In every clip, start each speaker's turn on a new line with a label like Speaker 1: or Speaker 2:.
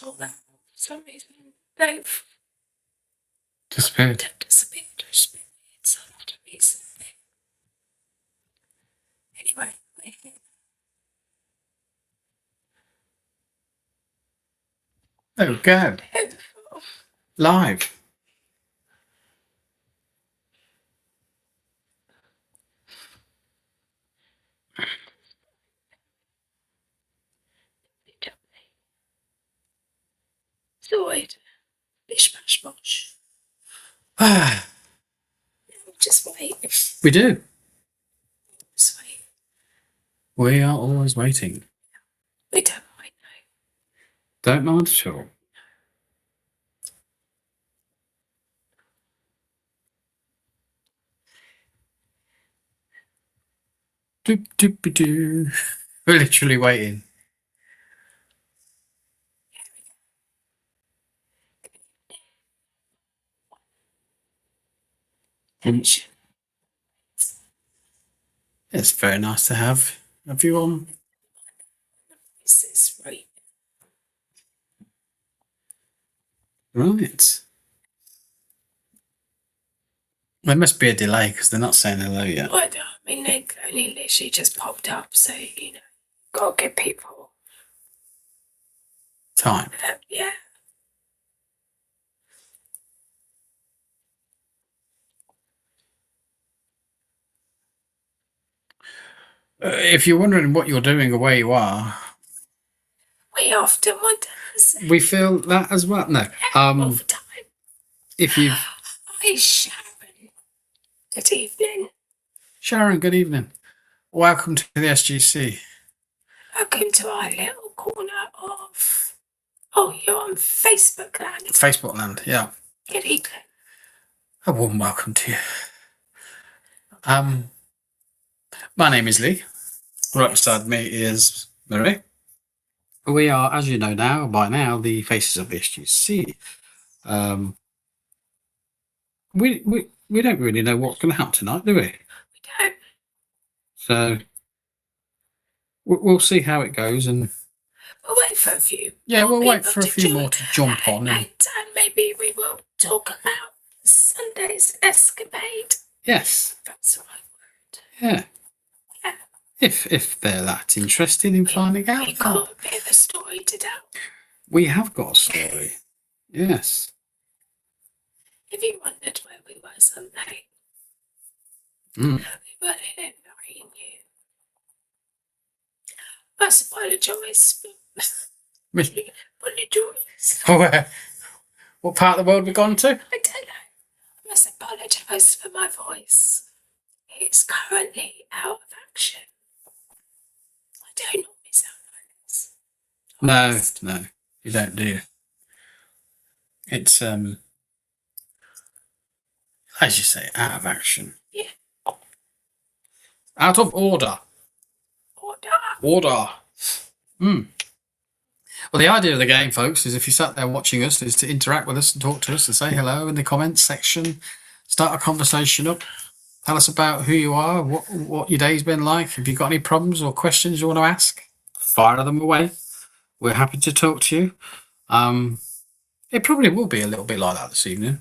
Speaker 1: sort that out. For some reason, they've
Speaker 2: disappeared.
Speaker 1: It's been weird, so I'll have to reset it. Anyway, we're here.
Speaker 2: There we go. Live.
Speaker 1: Sorted. Bish bash bosh. Just wait.
Speaker 2: We do.
Speaker 1: Just wait.
Speaker 2: We are always waiting.
Speaker 1: We don't mind
Speaker 2: though. Don't mind at all. Doop doop doo. We're literally waiting. It's very nice to have you on.
Speaker 1: This is right.
Speaker 2: Right. There must be a delay because they're not saying hello yet.
Speaker 1: Well, I mean, they only literally just popped up, so, gotta give people
Speaker 2: time.
Speaker 1: Yeah.
Speaker 2: If you're wondering what you're doing or where you are,
Speaker 1: we often wonder.
Speaker 2: We feel that as well. No.
Speaker 1: All the time.
Speaker 2: If you.
Speaker 1: Hi, Sharon. Good evening.
Speaker 2: Sharon, good evening. Welcome to the SGC.
Speaker 1: Welcome to our little corner of. Oh, you're on Facebook land.
Speaker 2: Facebook land, yeah.
Speaker 1: Good evening.
Speaker 2: A warm welcome to you. My name is Lee. Right beside me is Marie. We are, as you know now, by now, the faces of the SGC. We don't really know what's going to happen tonight, do we?
Speaker 1: We don't.
Speaker 2: So we'll see how it goes, and
Speaker 1: we'll wait for a few.
Speaker 2: Yeah, we'll wait for a few more to jump on,
Speaker 1: and maybe we will talk about Sunday's escapade.
Speaker 2: Yes,
Speaker 1: that's the right word.
Speaker 2: Yeah. If they're that interested in finding out.
Speaker 1: We've got a bit of a story to tell.
Speaker 2: We have got a story. Yes.
Speaker 1: If you wondered where we were Sunday, we were here very new. I must apologise for
Speaker 2: apologise. What part of the world have we gone to?
Speaker 1: I don't know. I must apologise for my voice. It's currently out of action. I don't normally sound like this.
Speaker 2: No, you don't, do you? It's as you say, out of action.
Speaker 1: Yeah.
Speaker 2: Out of order. Order. Well, the idea of the game, folks, is if you sat there watching us, is to interact with us and talk to us and say hello in the comments section. Start a conversation up. Tell us about who you are, what your day's been like. If you've got any problems or questions you want to ask, fire them away. We're happy to talk to you. It probably will be a little bit like that this evening.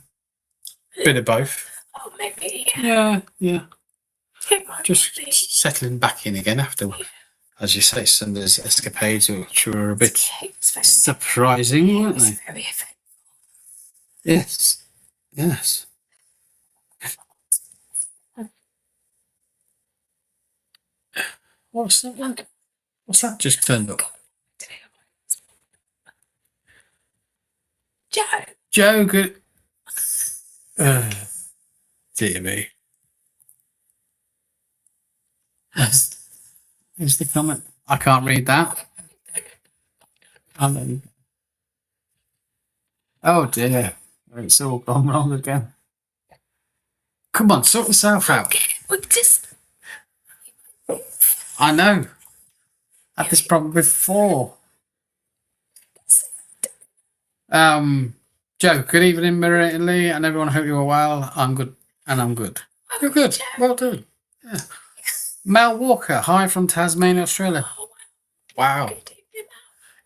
Speaker 2: Bit of both.
Speaker 1: Oh, maybe.
Speaker 2: Yeah. Just settling back in again after, as you say, Sunday's escapades, which were a bit surprising, weren't they?
Speaker 1: Very effective.
Speaker 2: Yes. What's that? What's that just turned up? Joe, good. Dear me. Here's the comment. I can't read that. Oh dear. It's all gone wrong again. Come on, sort yourself out. I know. I had this problem before. Joe, good evening, Marie and Lee, and everyone. I hope you are well. I'm good, and I'm good. You're good. Well done. Yeah. Mel Walker, hi from Tasmania, Australia. Wow.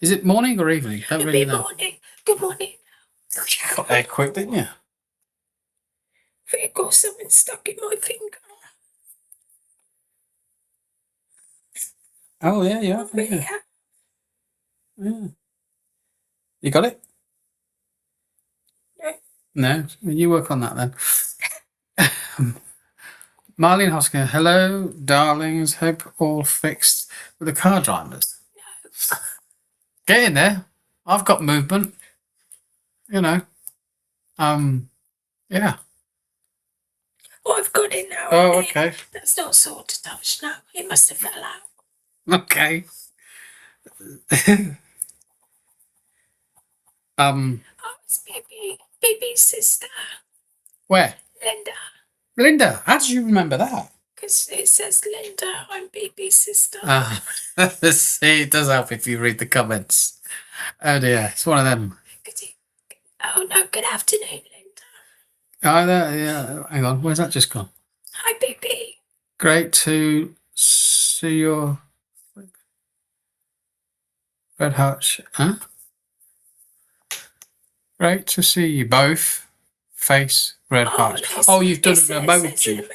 Speaker 2: Is it morning or evening? Don't really
Speaker 1: Good
Speaker 2: know.
Speaker 1: morning. Good morning.
Speaker 2: You got there quick, didn't you?
Speaker 1: I think I got something stuck in my finger.
Speaker 2: Oh yeah, yeah,
Speaker 1: Oh,
Speaker 2: yeah.
Speaker 1: yeah.
Speaker 2: Yeah. You got it?
Speaker 1: No.
Speaker 2: No, you work on that then. Marlene Hoskins, hello, darlings. Hope all fixed with the car drivers. Get in there. I've got movement. You know. Yeah.
Speaker 1: Oh, I've got it now.
Speaker 2: Oh, okay.
Speaker 1: That's not sore to touch. No, it must have fell out.
Speaker 2: Okay.
Speaker 1: Oh, it's Baby's sister,
Speaker 2: Where?
Speaker 1: Linda.
Speaker 2: Linda. How did you remember that?
Speaker 1: Because it says Linda, I'm Baby's sister.
Speaker 2: See, it does help if you read the comments. Oh dear, it's one of them.
Speaker 1: Oh no, good afternoon, Linda.
Speaker 2: Oh, yeah. Hang on, where's that just gone?
Speaker 1: Hi, Baby.
Speaker 2: Great to see your red hearts. Huh? Great to see you both. Face red hearts. Oh, you've done an emoji.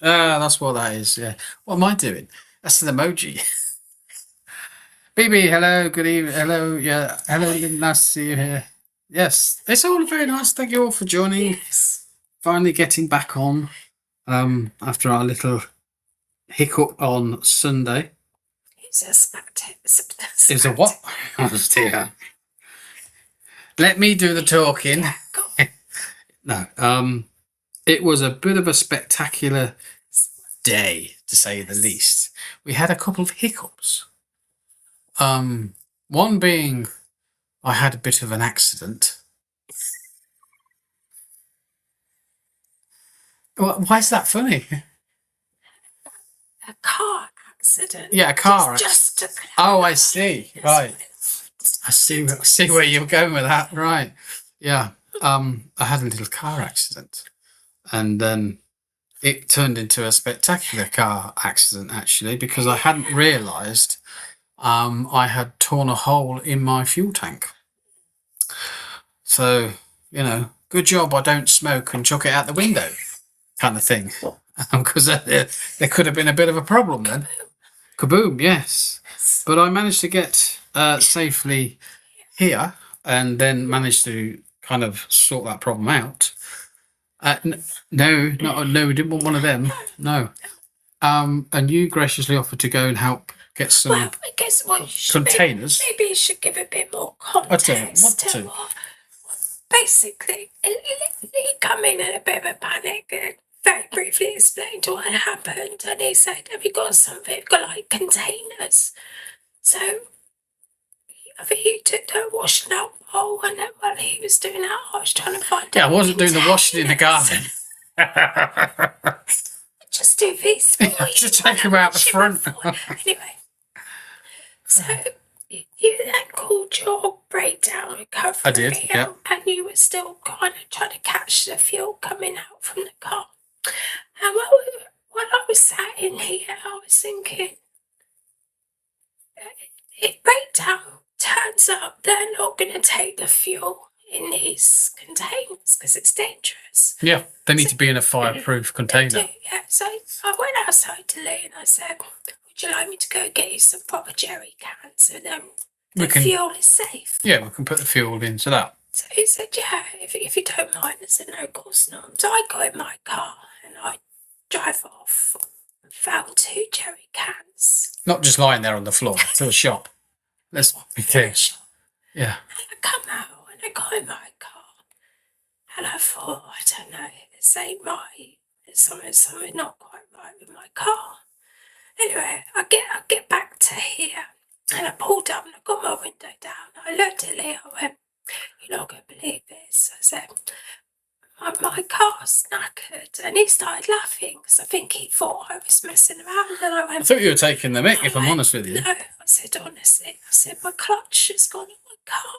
Speaker 2: Ah, that's what that is. Yeah. What am I doing? That's an emoji. BB, hello. Good evening. Hello. Yeah. Hello. Nice to see you here. Yes, it's all very nice. Thank you all for joining.
Speaker 1: Yes.
Speaker 2: Finally getting back on. After our little hiccup on Sunday.
Speaker 1: It's a spectator.
Speaker 2: Is a what? Oh dear. Let me do the talking. No. It was a bit of a spectacular day, to say the least. We had a couple of hiccups. One being I had a bit of an accident. Why is that funny?
Speaker 1: A car accident.
Speaker 2: Yeah, a car accident. Oh, I see. Right. I see where you're going with that. Right. Yeah. I had a little car accident, and then it turned into a spectacular car accident actually, because I hadn't realised I had torn a hole in my fuel tank. So, good job I don't smoke and chuck it out the window, kind of thing, because there could have been a bit of a problem then. Kaboom, yes. But I managed to get safely here, and then managed to kind of sort that problem out. No, we didn't want one of them. No. And you graciously offered to go and help get some
Speaker 1: I guess
Speaker 2: containers.
Speaker 1: Maybe you should give a bit more context to what. Basically, he come in a bit of a panic and very briefly explained what had happened, and he said, "Have you got something? You've got like containers." So I think he took the washing up bowl, and then while he was doing that, I was trying to find.
Speaker 2: Yeah, I wasn't doing the washing in the garden.
Speaker 1: Just do this for you.
Speaker 2: Just take him out the front.
Speaker 1: Anyway, so you then called your breakdown recovery.
Speaker 2: I did, yeah.
Speaker 1: And you were still kind of trying to catch the fuel coming out from the car. And while I was sat in here, I was thinking, if breakdown turns up, they're not going to take the fuel in these containers because it's dangerous.
Speaker 2: Yeah, they need to be in a fireproof container.
Speaker 1: Yeah, so I went outside to Lee and I said, would you like me to go get you some proper jerry cans and then the fuel is safe?
Speaker 2: Yeah, we can put the fuel into that.
Speaker 1: So he said, yeah, if you don't mind. I said, no, of course not. So I got in my car and I drive off and found 2 jerry cans.
Speaker 2: Not just lying there on the floor, to a shop. Let's be clear. Yeah.
Speaker 1: And I come out and I got in my car and I thought, I don't know, this ain't right. There's something not quite right with my car. Anyway, I get back to here and I pulled up and I got my window down. I looked at Lee, I went, you're not going to believe this. I said, my car's knackered. And he started laughing because I think he thought I was messing around. And I went,
Speaker 2: I thought you were taking the mick, if I'm honest with you.
Speaker 1: No, I said, honestly, my clutch has gone in my car.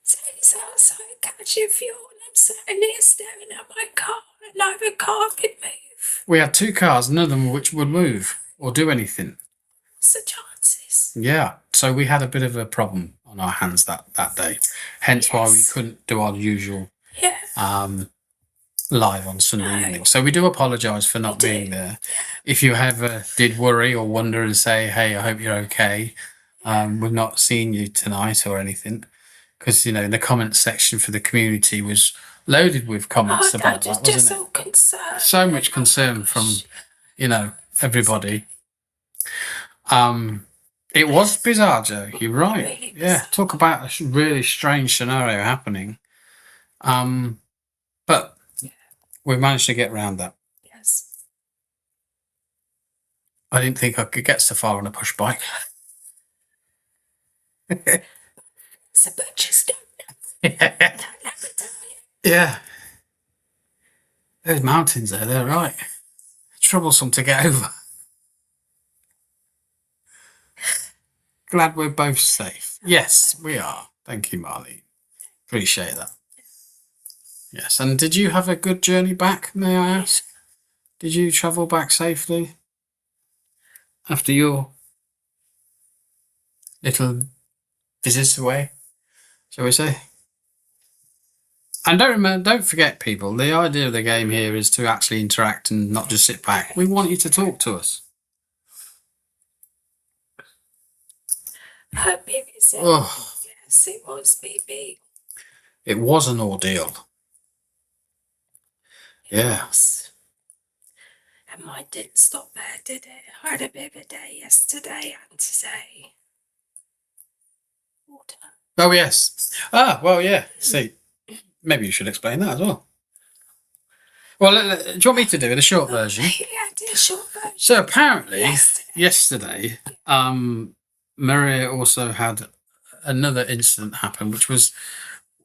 Speaker 1: So he's outside catching fuel and I'm sitting here staring at my car and neither car could move.
Speaker 2: We had 2 cars, none of them which would move or do anything.
Speaker 1: What's the chances?
Speaker 2: Yeah. So we had a bit of a problem on our hands that day. Hence why we
Speaker 1: Yes.
Speaker 2: couldn't do our usual
Speaker 1: Yeah.
Speaker 2: live on Sunday evening. So we do apologise for not
Speaker 1: We do.
Speaker 2: being there. If you ever did worry or wonder and say, "Hey, I hope you're okay," we've not seen you tonight or anything, because you know in the comments section for the community was loaded with comments about that,
Speaker 1: just
Speaker 2: wasn't it?
Speaker 1: all concerned.
Speaker 2: So much concern from everybody. It was bizarre, Joe. You're right.
Speaker 1: Really
Speaker 2: Yeah,
Speaker 1: bizarre.
Speaker 2: talk about a really strange scenario happening. But we managed to get around that.
Speaker 1: Yes.
Speaker 2: I didn't think I could get so far on a push bike.
Speaker 1: So butchers don't
Speaker 2: Yeah.
Speaker 1: never tell you.
Speaker 2: Yeah. Those mountains there, they're right. Troublesome to get over. Glad we're both safe. Yes, we are. Thank you, Marlene. Appreciate that. Yes, and did you have a good journey back, may I ask? Did you travel back safely after your little visits away, shall we say? And don't forget, people, the idea of the game here is to actually interact and not just sit back. We want you to talk to us.
Speaker 1: Baby said,
Speaker 2: Oh,
Speaker 1: yes, it was, baby.
Speaker 2: it was an ordeal. Yeah.
Speaker 1: Yes. And mine didn't stop there, did it? I had a bit of a day yesterday and today. Water.
Speaker 2: Oh, yes. Ah, well, yeah. See, maybe you should explain that as well. Well, do you want me to do it, a short version?
Speaker 1: Yeah, do a short version.
Speaker 2: So apparently, yesterday, Maria also had another incident happen, which was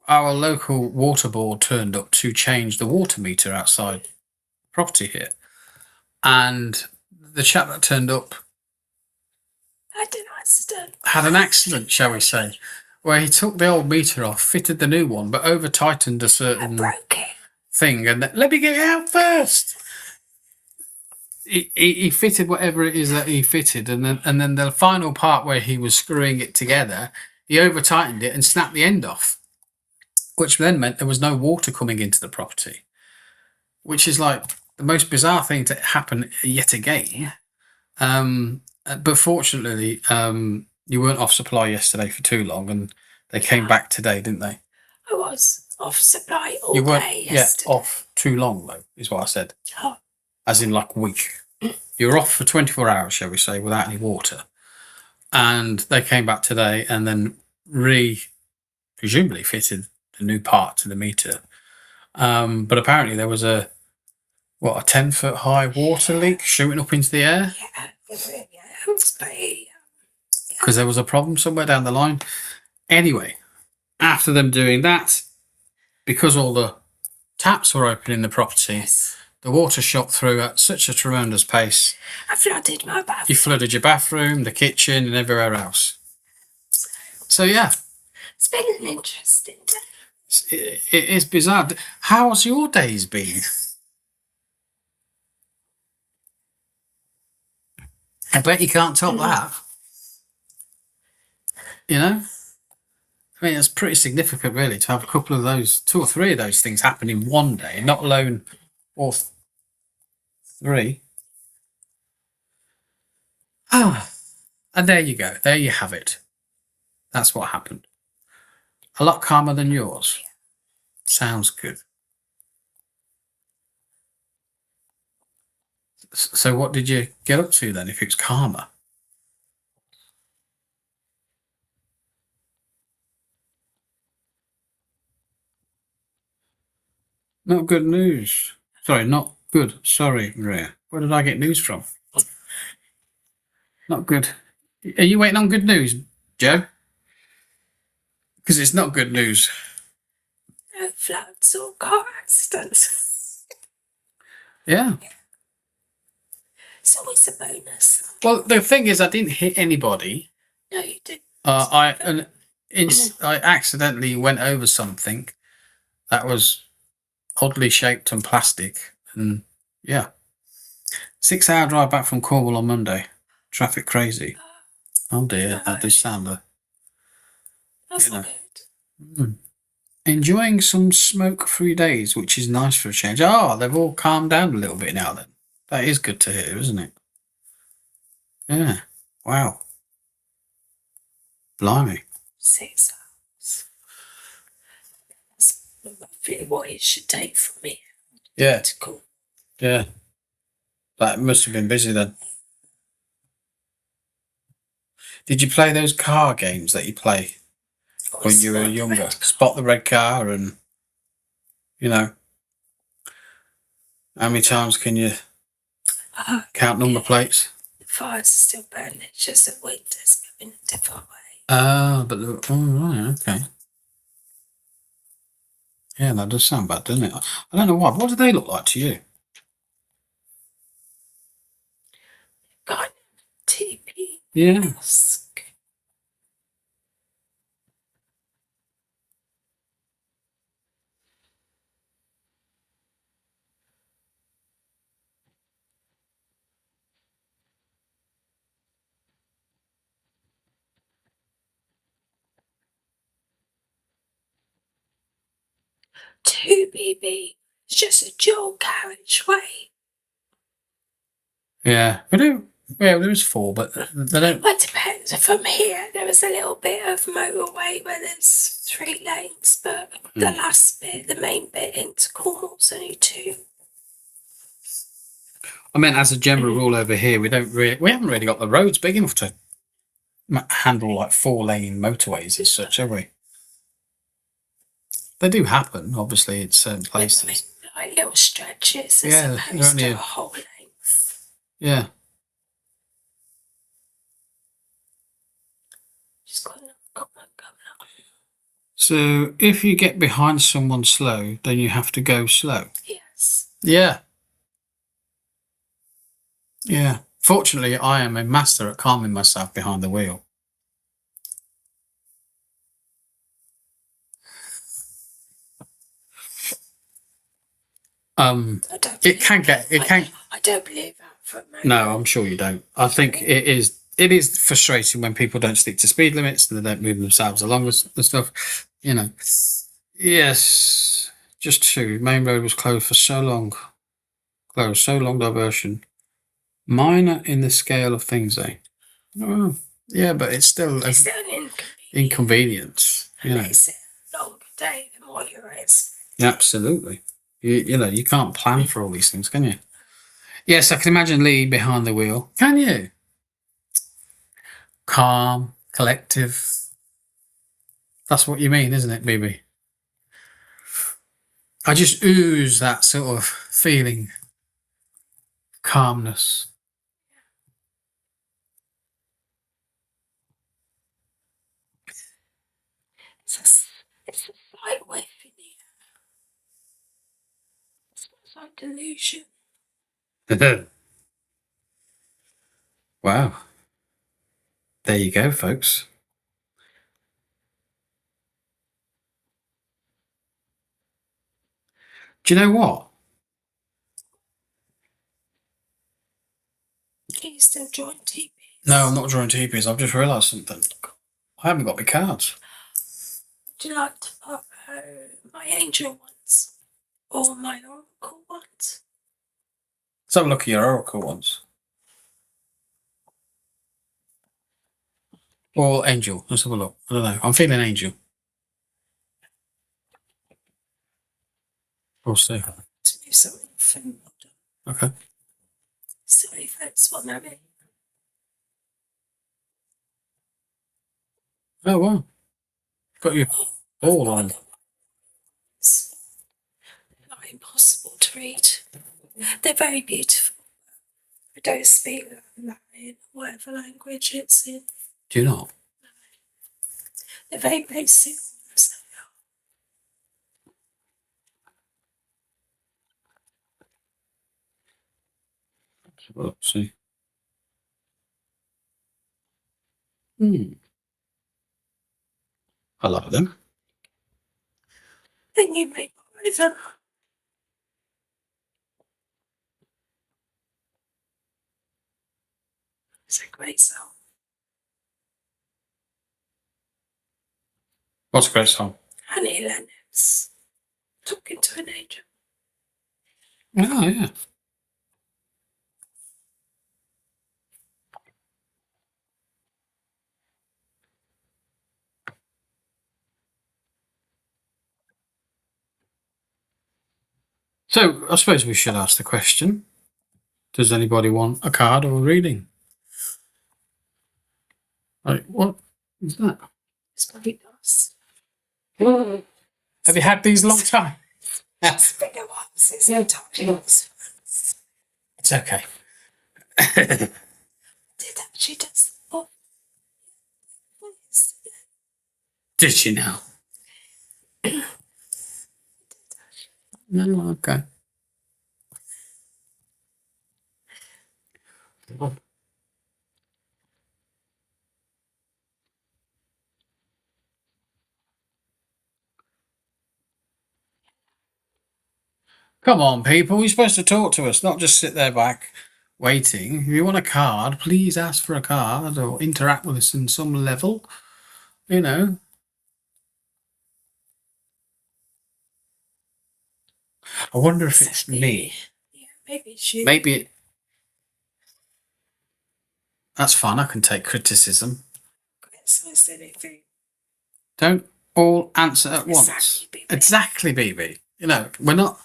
Speaker 2: our local water board turned up to change the water meter outside the property here. And the chap that turned up had an accident, shall we say, where he took the old meter off, fitted the new one, but over tightened a certain thing, and then, let me get it out first. He fitted whatever it is that he fitted, and then the final part where he was screwing it together, he over tightened it and snapped the end off, which then meant there was no water coming into the property, which is like the most bizarre thing to happen yet again. But fortunately, you weren't off supply yesterday for too long, and they came back today, didn't they?
Speaker 1: I was off supply all day yesterday.
Speaker 2: Yeah, off too long though, is what I said.
Speaker 1: Oh.
Speaker 2: As in like a week. You were off for 24 hours, shall we say, without any water. And they came back today and then presumably fitted the new part to the meter. But apparently there was a 10-foot high water leak shooting up into the air. Because there was a problem somewhere down the line. Anyway, after them doing that, because all the taps were open in the property, the water shot through at such a tremendous pace.
Speaker 1: I flooded my bathroom.
Speaker 2: You flooded your bathroom, the kitchen, and everywhere else. So yeah.
Speaker 1: It's been an interesting day.
Speaker 2: It is bizarre. How's your days been? I bet you can't top that. You know? I mean, it's pretty significant, really, to have a couple of those, 2 or 3 of those things happen in one day, not alone all 3. And there you go. There you have it. That's what happened. A lot calmer than yours. Sounds good. So what did you get up to then, if it's calmer? Not good news. Sorry, not good. Sorry, Maria. Where did I get news from? Not good. Are you waiting on good news, Joe? Because it's not good news.
Speaker 1: No floods or car accidents.
Speaker 2: Yeah.
Speaker 1: It's always a bonus.
Speaker 2: Well, the thing is, I didn't hit anybody.
Speaker 1: No, you didn't.
Speaker 2: I accidentally went over something that was oddly shaped and plastic, and yeah, 6-hour drive back from Cornwall on Monday. Traffic crazy. Oh dear, that does sound
Speaker 1: That's
Speaker 2: you know.
Speaker 1: not good.
Speaker 2: Enjoying some smoke-free days, which is nice for a change. Oh, they've all calmed down a little bit now then. That is good to hear, isn't it? Yeah. Wow. Blimey.
Speaker 1: 6 hours. That's roughly what it should take for me
Speaker 2: Yeah.
Speaker 1: to cool.
Speaker 2: Yeah. That must have been busy then. Did you play those car games that you play when you were younger? Spot the red car and, you know, how many times can you count number plates?
Speaker 1: The fire's still burning, it's just the wind is going a different way.
Speaker 2: Oh, right, okay. Yeah, that does sound bad, doesn't it? I don't know why. What do they look like to you?
Speaker 1: Kind of TP.
Speaker 2: Yeah.
Speaker 1: Mask. Two BB. It's just a dual carriageway.
Speaker 2: Yeah. We do. Yeah, there is 4, but they don't.
Speaker 1: Well, it depends. From here, there was a little bit of motorway where there's 3 lanes, but the last bit, the main bit into Cornwall's only 2.
Speaker 2: I mean, as a general rule over here, we haven't really got the roads big enough to handle like 4-lane motorways as such, have we? They do happen, obviously, at certain places.
Speaker 1: Like little stretches as
Speaker 2: Yeah,
Speaker 1: opposed to a whole length.
Speaker 2: Yeah.
Speaker 1: Just got another comment coming up.
Speaker 2: So if you get behind someone slow, then you have to go slow.
Speaker 1: Yes.
Speaker 2: Yeah. Yeah. Fortunately, I am a master at calming myself behind the wheel. It can get.
Speaker 1: I don't believe that for a moment.
Speaker 2: No, I'm sure you don't. I think it is. It is frustrating when people don't stick to speed limits and they don't move themselves along and stuff. You know. Yes. Just 2. Main road was closed for so long. Closed so long. Diversion. Minor in the scale of things, eh? Oh, yeah, but it's still
Speaker 1: It's still an
Speaker 2: inconvenience.
Speaker 1: It makes it a longer day than what you're expecting.
Speaker 2: Absolutely. You know, you can't plan for all these things, can you? Yes, I can imagine Lee behind the wheel. Can you? Calm, collective. That's what you mean, isn't it, BB? I just ooze that sort of feeling. Calmness.
Speaker 1: It's a slight whiff in the air. It smells like delusion.
Speaker 2: Wow. There you go, folks. Do you know what?
Speaker 1: Can you still join TPs?
Speaker 2: No, I'm not drawing TPs. I've just realised something. I haven't got my cards.
Speaker 1: Would you like to borrow my angel ones? Or my oracle ones?
Speaker 2: Let's have a look at your oracle ones. Or angel. Let's have a look. I don't know. I'm feeling angel. We'll see.
Speaker 1: To move something from
Speaker 2: Okay.
Speaker 1: sorry, that's what I mean.
Speaker 2: Oh, wow. Got you all on.
Speaker 1: It's not impossible to read. They're very beautiful. I don't speak Latin, whatever language it's in.
Speaker 2: Do you not?
Speaker 1: They're very basic ones.
Speaker 2: Let's see. I like them.
Speaker 1: Then you may borrow them. It's a great song.
Speaker 2: What's a great song?
Speaker 1: Annie Lennox, Talking to an Angel.
Speaker 2: Oh, yeah. So I suppose we should ask the question, does anybody want a card or a reading? Like, what is that?
Speaker 1: It's very nice.
Speaker 2: Have you had these a long time?
Speaker 1: It's been a while since the times.
Speaker 2: It's okay.
Speaker 1: Did actually just. Oh, yes.
Speaker 2: Did you now? No, okay. Come on, people. You're supposed to talk to us, not just sit there back waiting. If you want a card, please ask for a card or interact with us in some level. You know. I wonder if it's me.
Speaker 1: Yeah, maybe it's you.
Speaker 2: Maybe that's fun. I can take criticism.
Speaker 1: It's nice anything.
Speaker 2: Don't all answer at once.
Speaker 1: Exactly, BB.
Speaker 2: Exactly, BB. You know, we're not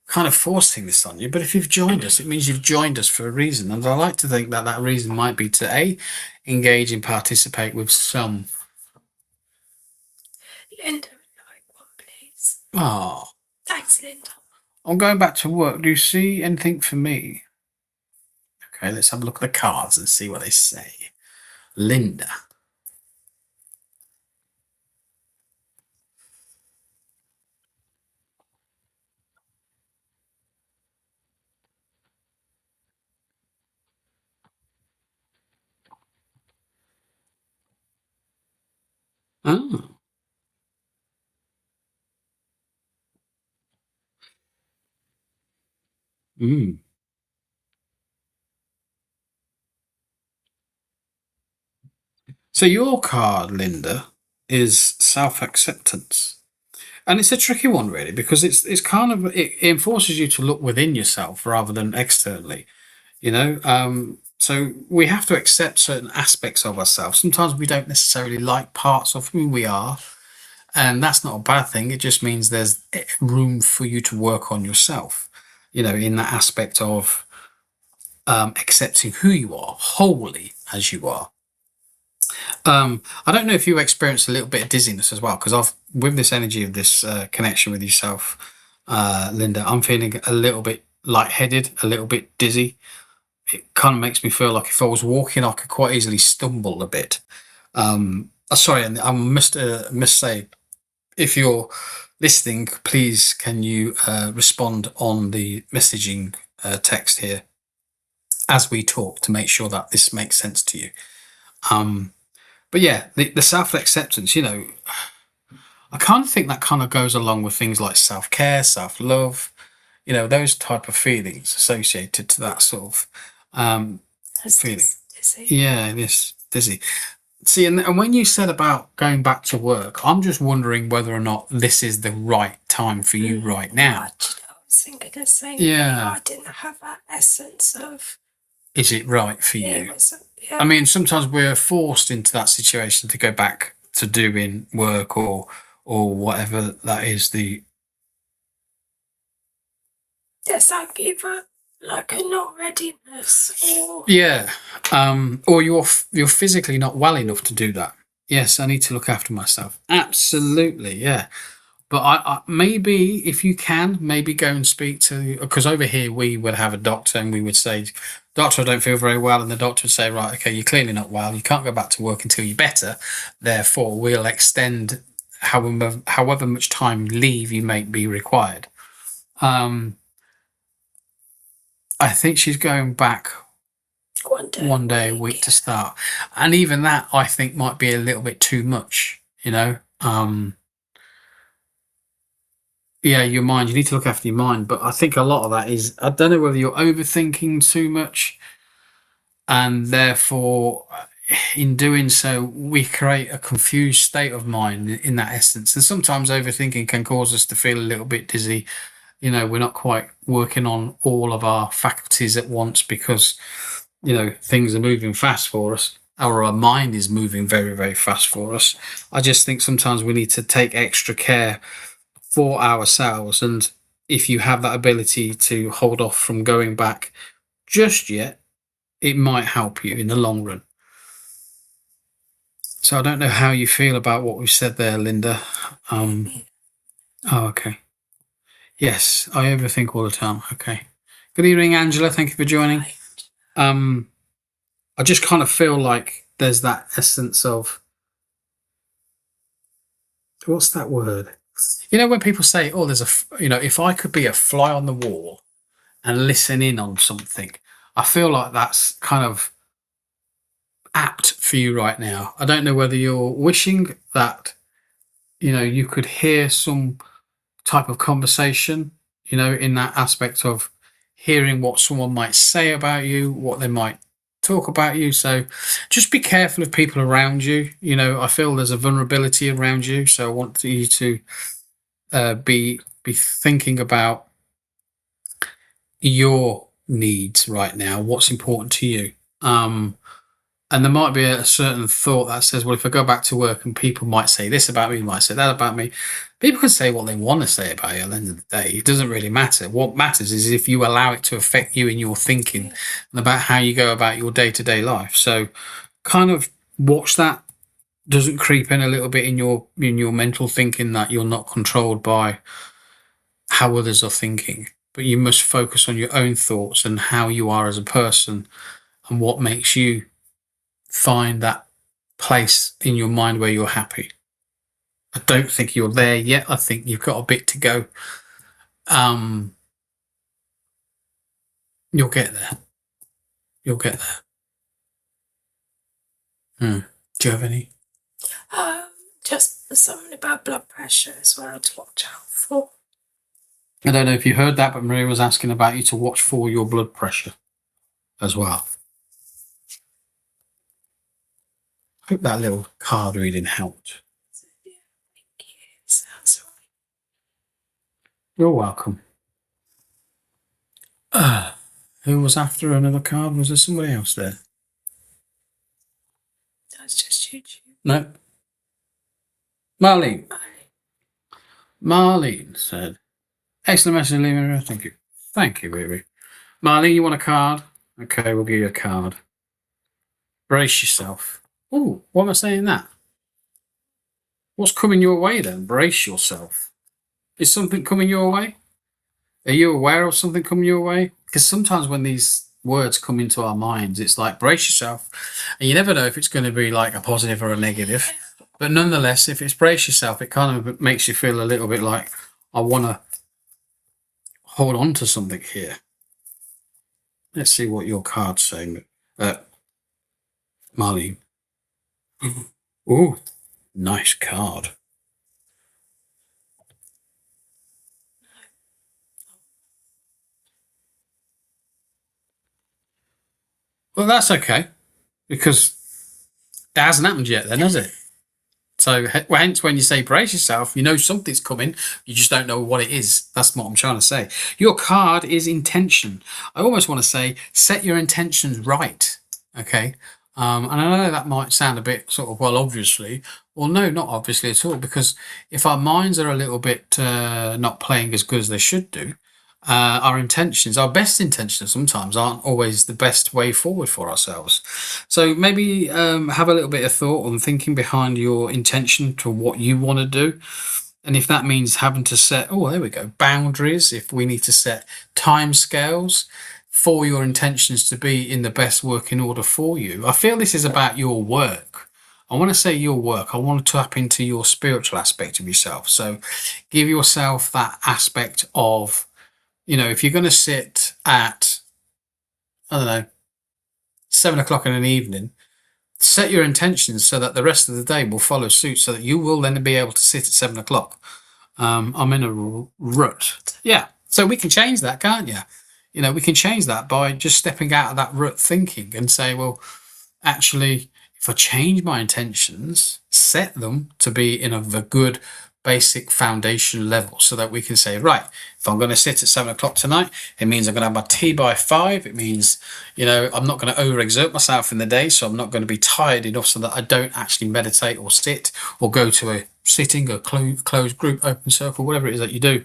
Speaker 2: kind of forcing this on you, but if you've joined us, it means you've joined us for a reason. And I like to think that that reason might be to A, engage and participate with some.
Speaker 1: Linda would like one, please.
Speaker 2: Oh,
Speaker 1: Thanks, Linda.
Speaker 2: I'm going back to work. Do you see anything for me? Okay, let's have a look at the cards and see what they say. Linda. Oh. Mm. So your card, Linda, is self-acceptance. And it's a tricky one, really, because it's kind of it forces you to look within yourself rather than externally. You know, so we have to accept certain aspects of ourselves. Sometimes we don't necessarily like parts of who we are, and that's not a bad thing. It just means there's room for you to work on yourself. You know, in that aspect of accepting who you are, wholly as you are. I don't know if you experience a little bit of dizziness as well, because I've with this energy of this connection with yourself, Linda. I'm feeling a little bit lightheaded, a little bit dizzy. It kind of makes me feel like if I was walking, I could quite easily stumble a bit. Sorry, and I must say, if you're listening, please can you respond on the messaging text here as we talk to make sure that this makes sense to you. But yeah, the self acceptance, you know, I kind of think that kind of goes along with things like self care, self love, you know, those type of feelings associated to that sort of feeling.
Speaker 1: Dizzy.
Speaker 2: Yeah, this dizzy. See, and when you said about going back to work, I'm just wondering whether or not this is the right time for you right now.
Speaker 1: Actually, I was thinking the same
Speaker 2: Yeah.
Speaker 1: thing. I didn't have that essence of.
Speaker 2: Is it right for
Speaker 1: Yeah,
Speaker 2: you?
Speaker 1: yeah.
Speaker 2: I mean, sometimes we're forced into that situation to go back to doing work or whatever that is.
Speaker 1: Yes, I give it like a not readiness or.
Speaker 2: Yeah, or you're physically not well enough to do that. Yes, I need to look after myself. Absolutely, yeah. But I maybe if you can, maybe go and speak to, because over here we would have a doctor and we would say, doctor, I don't feel very well, and the doctor would say, right, okay, you're clearly not well. You can't go back to work until you're better. Therefore, we'll extend however much time leave you may be required. I think she's going back one day a week to start, and even that I think might be a little bit too much. You know. Yeah, your mind. You need to look after your mind, but I think a lot of that is I don't know whether you're overthinking too much, and therefore in doing so, we create a confused state of mind in that essence. And sometimes overthinking can cause us to feel a little bit dizzy. We're not quite working on all of our faculties at once because, things are moving fast for us. Our mind is moving very, very fast for us. I just think sometimes we need to take extra care for ourselves. And if you have that ability to hold off from going back just yet, it might help you in the long run. So I don't know how you feel about what we've said there, Linda. Oh, okay. Yes, I overthink all the time. Okay. Good evening, Angela. Thank you for joining. I just kind of feel like there's that essence of, what's that word? When people say, oh, if I could be a fly on the wall and listen in on something, I feel like that's kind of apt for you right now. I don't know whether you're wishing that, you could hear some type of conversation, in that aspect of hearing what someone might say about you, what they might talk about you. So just be careful of people around you. I feel there's a vulnerability around you. So I want you to be thinking about your needs right now, what's important to you. And there might be a certain thought that says, well, if I go back to work and people might say this about me, might say that about me, people can say what they want to say about you at the end of the day. It doesn't really matter. What matters is if you allow it to affect you in your thinking and about how you go about your day-to-day life. So kind of watch that doesn't creep in a little bit in your mental thinking, that you're not controlled by how others are thinking. But you must focus on your own thoughts and how you are as a person and what makes you find that place in your mind where you're happy. I don't think you're there yet. I think you've got a bit to go. You'll get there. You'll get there. Do you have any?
Speaker 1: Just something about blood pressure as well to watch out for.
Speaker 2: I don't know if you heard that, but Maria was asking about you to watch for your blood pressure as well. I hope that little card reading helped.
Speaker 1: Yeah, thank you. Sounds right.
Speaker 2: You're welcome. Who was after another card? Was there somebody else there?
Speaker 1: That's just YouTube.
Speaker 2: No. Marlene. Marlene said, excellent message, Lena. Thank you. Thank you, baby. Marlene, you want a card? Okay, we'll give you a card. Brace yourself. Oh, why am I saying that? What's coming your way then? Brace yourself. Is something coming your way? Are you aware of something coming your way? Because sometimes when these words come into our minds, it's like brace yourself. And you never know if it's going to be like a positive or a negative. But nonetheless, if it's brace yourself, it kind of makes you feel a little bit like, I want to hold on to something here. Let's see what your card's saying. Marlene. Oh, nice card. Well, that's okay, because it hasn't happened yet then, has it? So hence when you say brace yourself, you know something's coming, you just don't know what it is. That's what I'm trying to say. Your card is intention. I almost want to say set your intentions right, okay? And I know that might sound a bit sort of, well, obviously. Well, no, not obviously at all, because if our minds are a little bit not playing as good as they should do, our intentions, our best intentions sometimes aren't always the best way forward for ourselves. So maybe have a little bit of thought on thinking behind your intention to what you want to do. And if that means having to set, oh, there we go, boundaries, if we need to set time scales for your intentions to be in the best working order for you. I feel this is about your work. I want to say your work. I want to tap into your spiritual aspect of yourself. So give yourself that aspect of, if you're going to sit at, I don't know, 7 o'clock in an evening, set your intentions so that the rest of the day will follow suit, so that you will then be able to sit at 7 o'clock. I'm in a rut. Yeah. So we can change that, can't you? We can change that by just stepping out of that rut thinking and say, well, actually, if I change my intentions, set them to be in a good basic foundation level so that we can say, right, if I'm going to sit at 7 o'clock tonight, it means I'm going to have my tea by 5. It means, I'm not going to overexert myself in the day, so I'm not going to be tired enough so that I don't actually meditate or sit or go to a sitting, a closed group, open circle, whatever it is that you do.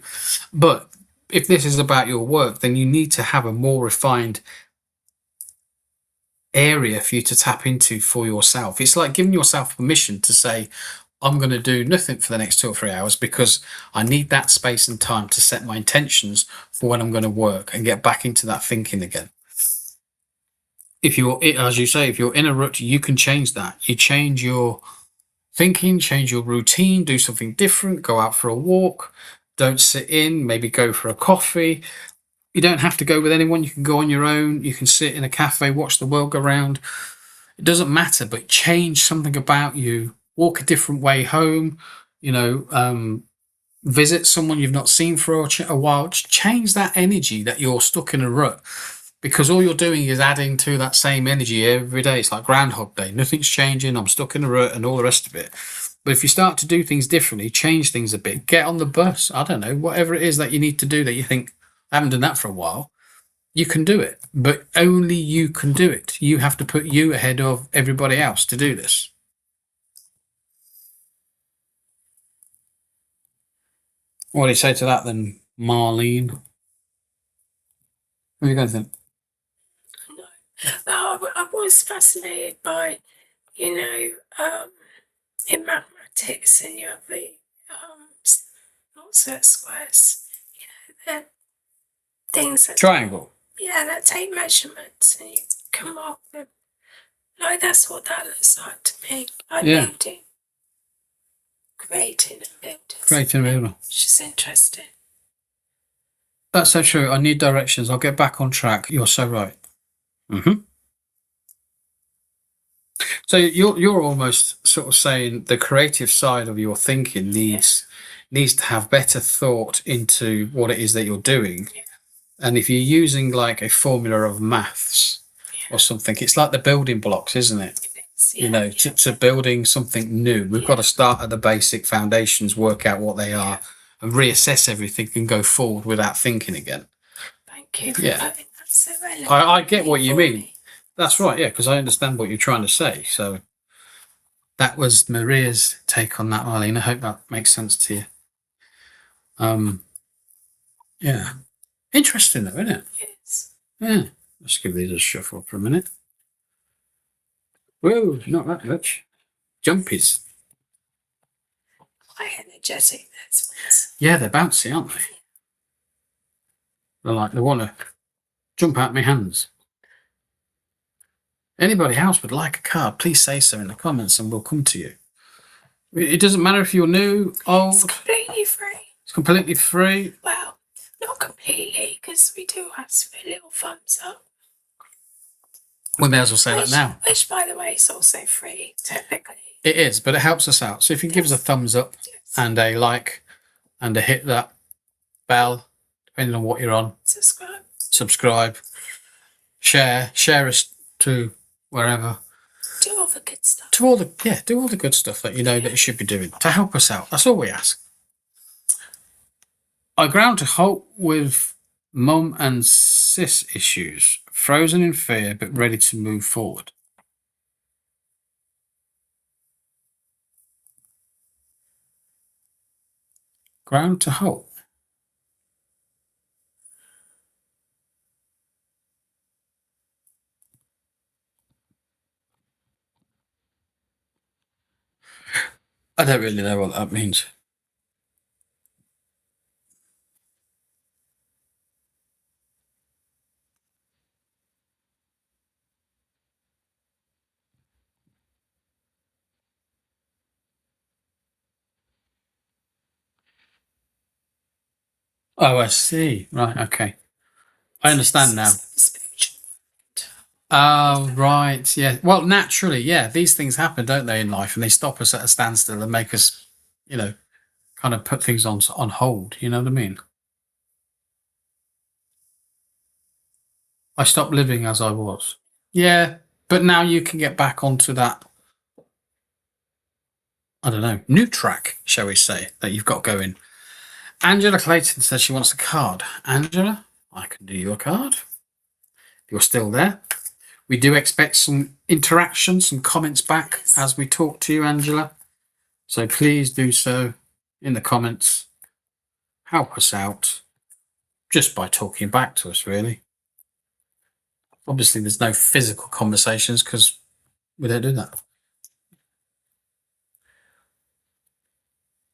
Speaker 2: But if this is about your work, then you need to have a more refined area for you to tap into for yourself. It's like giving yourself permission to say, I'm going to do nothing for the next 2 or 3 hours because I need that space and time to set my intentions for when I'm going to work and get back into that thinking again. If you're, as you say, if you're in a rut, you can change that. You change your thinking, change your routine, do something different, go out for a walk, don't sit in, maybe go for a coffee. You don't have to go with anyone. You can go on your own. You can sit in a cafe, watch the world go round. It doesn't matter, but change something about you. Walk a different way home. Visit someone you've not seen for a while. Change that energy that you're stuck in a rut, because all you're doing is adding to that same energy every day. It's like Groundhog Day. Nothing's changing. I'm stuck in a rut and all the rest of it. But if you start to do things differently, change things a bit, get on the bus, I don't know, whatever it is that you need to do that you think, I haven't done that for a while, you can do it. But only you can do it. You have to put you ahead of everybody else to do this. What do you say to that then, Marlene? What are you going to think?
Speaker 1: No, I was fascinated by, in mathematics, and you have the lots of squares, the things that
Speaker 2: Triangle.
Speaker 1: that take measurements and you come up with, like, that's what that looks like to me. Building, creating and building.
Speaker 2: Creating and building.
Speaker 1: Which is interesting.
Speaker 2: That's so true. I need directions. I'll get back on track. You're so right. So you're almost sort of saying the creative side of your thinking needs to have better thought into what it is that you're doing.
Speaker 1: Yeah.
Speaker 2: And if you're using like a formula of maths or something, it's like the building blocks, isn't it? To building something new, we've got to start at the basic foundations, work out what they are, and reassess everything and go forward without thinking again.
Speaker 1: Thank you for putting that so well.
Speaker 2: I get what you mean. That's right, because I understand what you're trying to say. So that was Maria's take on that, Marlene. I hope that makes sense to you. Interesting though, isn't it?
Speaker 1: Yes.
Speaker 2: Yeah. Let's give these a shuffle for a minute. Whoa, not that much. Jumpies.
Speaker 1: Quite energetic, those ones.
Speaker 2: Yeah, they're bouncy, aren't they? They're like, they want to jump out my hands. Anybody else would like a card, please say so in the comments and we'll come to you. It doesn't matter if you're new, old.
Speaker 1: It's completely free.
Speaker 2: It's completely free.
Speaker 1: Well, not completely, because we do ask for a little thumbs up.
Speaker 2: We may as well say that now.
Speaker 1: Which, by the way, is also free, technically.
Speaker 2: It is, but it helps us out. So if you give us a thumbs up and a like and a hit that bell, depending on what you're on. Subscribe. Share us to wherever.
Speaker 1: Do all the good stuff.
Speaker 2: Do all the good stuff that you know that you should be doing to help us out. That's all we ask. I ground to halt with mum and sis issues, frozen in fear but ready to move forward. Ground to halt. I don't really know what that means. Oh, I see. Right, okay. I understand now. Oh, right, yeah. Well, naturally, these things happen, don't they, in life? And they stop us at a standstill and make us, kind of put things on hold. You know what I mean? I stopped living as I was. Yeah, but now you can get back onto that I don't know, new track, shall we say, that you've got going. Angela Clayton says she wants a card. Angela, I can do you a card. If you're still there. We do expect some interaction, some comments back as we talk to you, Angela. So please do so in the comments. Help us out just by talking back to us, really. Obviously, there's no physical conversations because we don't do that.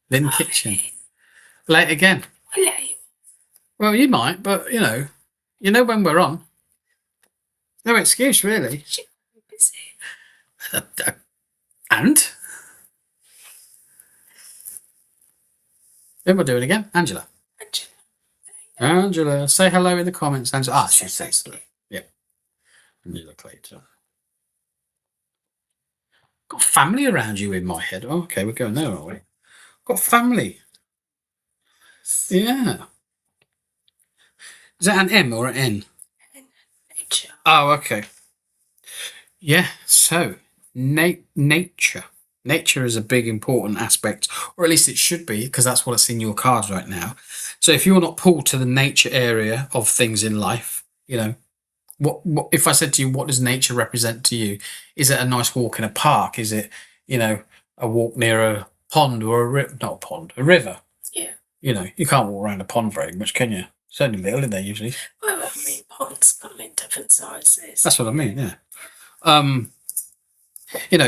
Speaker 2: Lynn Kitchen. Late again.
Speaker 1: Late.
Speaker 2: Well, you might, but you know when we're on. No excuse, really. And? Then we'll do it again. Angela. Angela, say hello in the comments. Angela. She says hello. Yep. Angela Clayton. Got family around you in my head. Oh, okay, we're going there, aren't we? Got family. Yeah. Is that an M or an N?
Speaker 1: Nature.
Speaker 2: Oh, okay. Yeah, so nature. Nature is a big important aspect, or at least it should be, because that's what's in your cards right now. So if you're not pulled to the nature area of things in life, what if I said to you, what does nature represent to you? Is it a nice walk in a park? Is it, a walk near a pond or not a pond, a river?
Speaker 1: Yeah.
Speaker 2: You can't walk around a pond very much, can you? It's only little in there usually.
Speaker 1: Well, I mean, ponds come in different sizes.
Speaker 2: That's what I mean, yeah.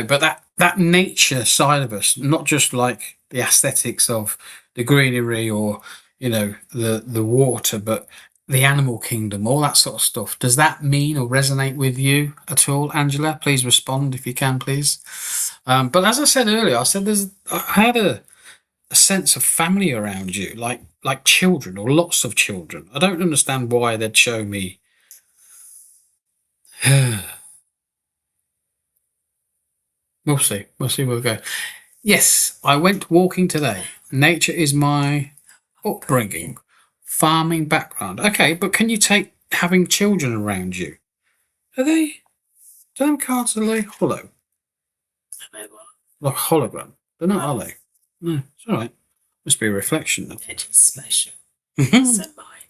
Speaker 2: But that nature side of us, not just like the aesthetics of the greenery or, the water, but the animal kingdom, all that sort of stuff. Does that mean or resonate with you at all, Angela? Please respond if you can, please. But as I said earlier, I had a sense of family around you, like children or lots of children. I don't understand why they'd show me. We'll see. We'll see where we go. Yes, I went walking today. Nature is my upbringing, farming background. Okay, but can you take having children around you? Do them cards are like hollow? Like hologram? They're not, are they? No, it's all right. Must be a reflection then.
Speaker 1: It is special. So mine.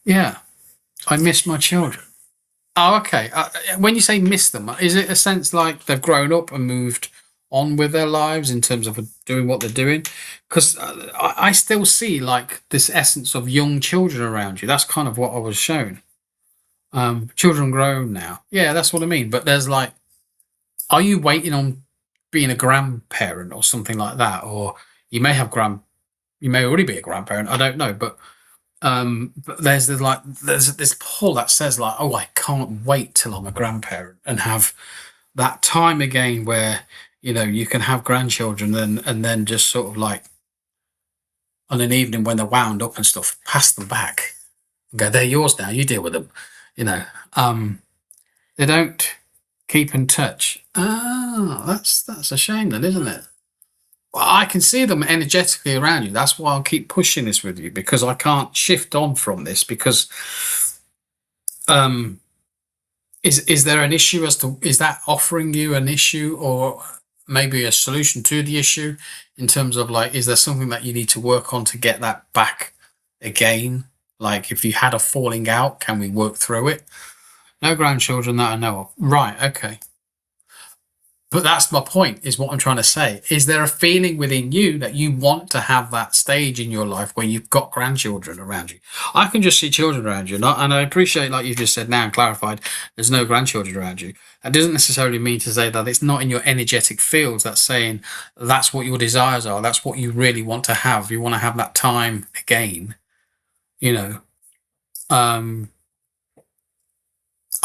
Speaker 2: Yeah, I miss my children. Oh, okay. When you say miss them, is it a sense like they've grown up and moved on with their lives in terms of doing what they're doing? Because I still see like this essence of young children around you. That's kind of what I was shown. Children grown now. Yeah, that's what I mean. But there's like, are you waiting on being a grandparent or something like that? Or you may already be a grandparent. I don't know, but there's this pull that says like, oh, I can't wait till I'm a grandparent and have that time again where you can have grandchildren and then just sort of like on an evening when they're wound up and stuff, pass them back and go, they're yours now, you deal with them. They don't keep in touch. That's a shame then, isn't it? I can see them energetically around you. That's why I'll keep pushing this with you, because I can't shift on from this, because is there an issue is that offering you an issue or maybe a solution to the issue in terms of like, is there something that you need to work on to get that back again? Like if you had a falling out, can we work through it? No grandchildren that I know of. Right, okay. But that's my point, is what I'm trying to say. Is there a feeling within you that you want to have that stage in your life where you've got grandchildren around you? I can just see children around you. And I appreciate, like you just said now and clarified, there's no grandchildren around you. That doesn't necessarily mean to say that it's not in your energetic fields. That's saying that's what your desires are. That's what you really want to have. You want to have that time again. I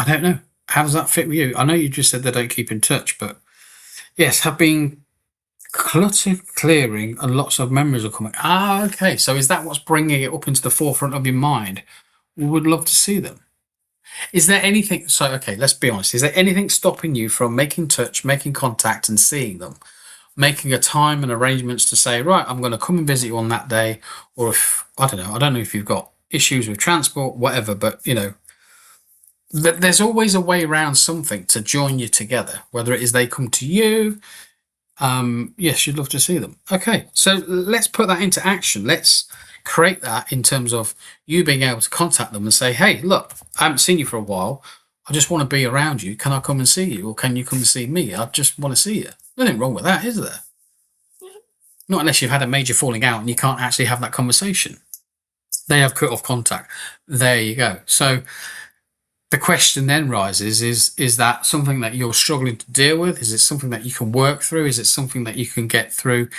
Speaker 2: don't know. How does that fit with you? I know you just said they don't keep in touch, but yes, have been clutter clearing and lots of memories are coming. Okay. So is that what's bringing it up into the forefront of your mind? We would love to see them. Is there anything, okay, let's be honest. Is there anything stopping you from making touch, making contact and seeing them? Making a time and arrangements to say, right, I'm going to come and visit you on that day. Or if, I don't know if you've got issues with transport, whatever, but there's always a way around something to join you together, whether it is they come to you, yes, you'd love to see them. Okay, so let's put that into action. Let's create that in terms of you being able to contact them and say, hey, look, I haven't seen you for a while. I just want to be around you. Can I come and see you? Or can you come and see me? I just want to see you. Nothing wrong with that, is there? Not unless you've had a major falling out and you can't actually have that conversation. They have cut off contact. There you go. So the question then rises, is that something that you're struggling to deal with? Is it something that you can work through? Is it something that you can get through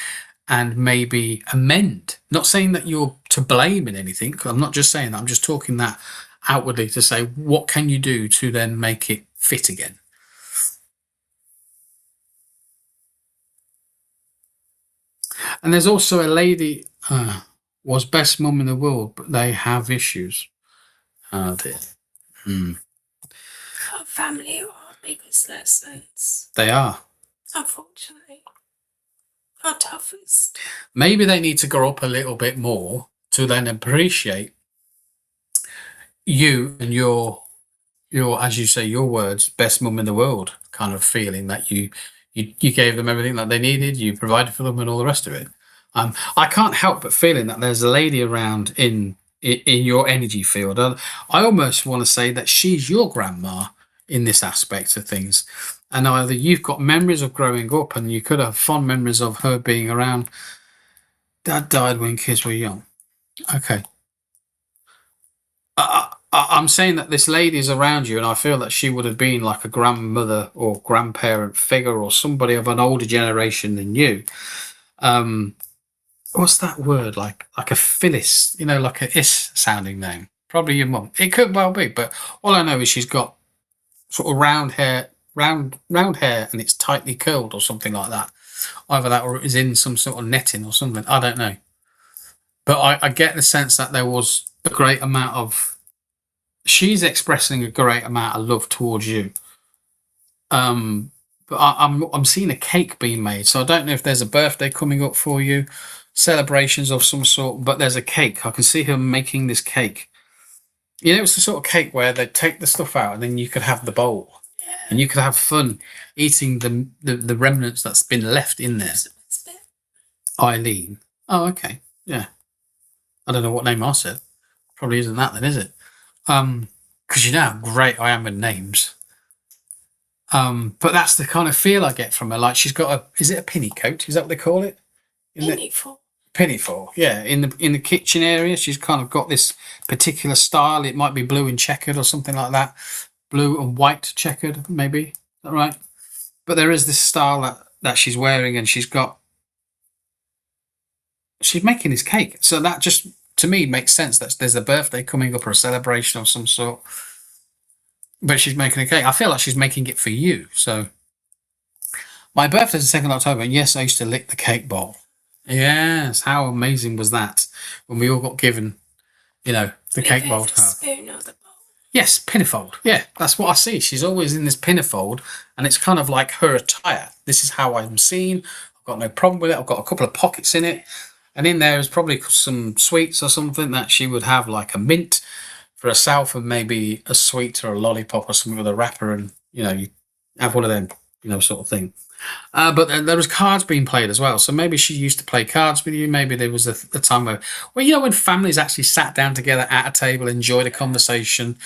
Speaker 2: and maybe amend? Not saying that you're to blame in anything. I'm not just saying that. I'm just talking that outwardly to say, what can you do to then make it fit again? And there's also a lady, was best mum in the world, but they have issues. Oh dear.
Speaker 1: Our family are our biggest lessons,
Speaker 2: They are.
Speaker 1: unfortunately. Our toughest.
Speaker 2: Maybe they need to grow up a little bit more to then appreciate you and your, as you say, your words, best mum in the world kind of feeling that you gave them everything that they needed, you provided for them, and all the rest of it. I can't help but feeling that there's a lady around in your energy field. I almost want to say that she's your grandma in this aspect of things, and either you've got memories of growing up, and you could have fond memories of her being around. Dad died when kids were young. Okay. I'm saying that this lady is around you, and I feel that she would have been like a grandmother or grandparent figure or somebody of an older generation than you. What's that word? Like a Phyllis, like a is sounding name. Probably your mum. It could well be, but all I know is she's got sort of round hair, round hair, and it's tightly curled or something like that. Either that or it is in some sort of netting or something. I don't know. But I get the sense that there was a great amount of. She's expressing a great amount of love towards you. But I'm seeing a cake being made, so I don't know if there's a birthday coming up for you, celebrations of some sort. But there's a cake. I can see her making this cake. It's the sort of cake where they take the stuff out and then you could have the bowl, and you could have fun eating the remnants that's been left in there. Eileen. Oh, okay. Yeah. I don't know what name I said. Probably isn't that then, is it? Because you know how great I am with names. But that's the kind of feel I get from her. Like she's got is it a pinny coat? Is that what they call it? Pinafore, yeah. In the kitchen area, she's kind of got this particular style. It might be blue and checkered or something like that. Blue and white checkered, maybe. Is that right? But there is this style that she's wearing, and she's making this cake. So that just, to me, makes sense that there's a birthday coming up or a celebration of some sort. But she's making a cake. I feel like she's making it for you. So my birthday's the 2nd of October, and yes, I used to lick the cake bowl. Yes, how amazing was that when we all got given, the cake bowl to have.
Speaker 1: Spoon or the bowl.
Speaker 2: Yes, pinafore. Yeah, that's what I see. She's always in this pinafore, and it's kind of like her attire. This is how I'm seen. I've got no problem with it. I've got a couple of pockets in it, and in there is probably some sweets or something that she would have, like a mint for herself, and maybe a sweet or a lollipop or something with a wrapper, and you have one of them, sort of thing. But there was cards being played as well, so maybe she used to play cards with you. Maybe there was a time where, when families actually sat down together at a table, enjoyed a conversation,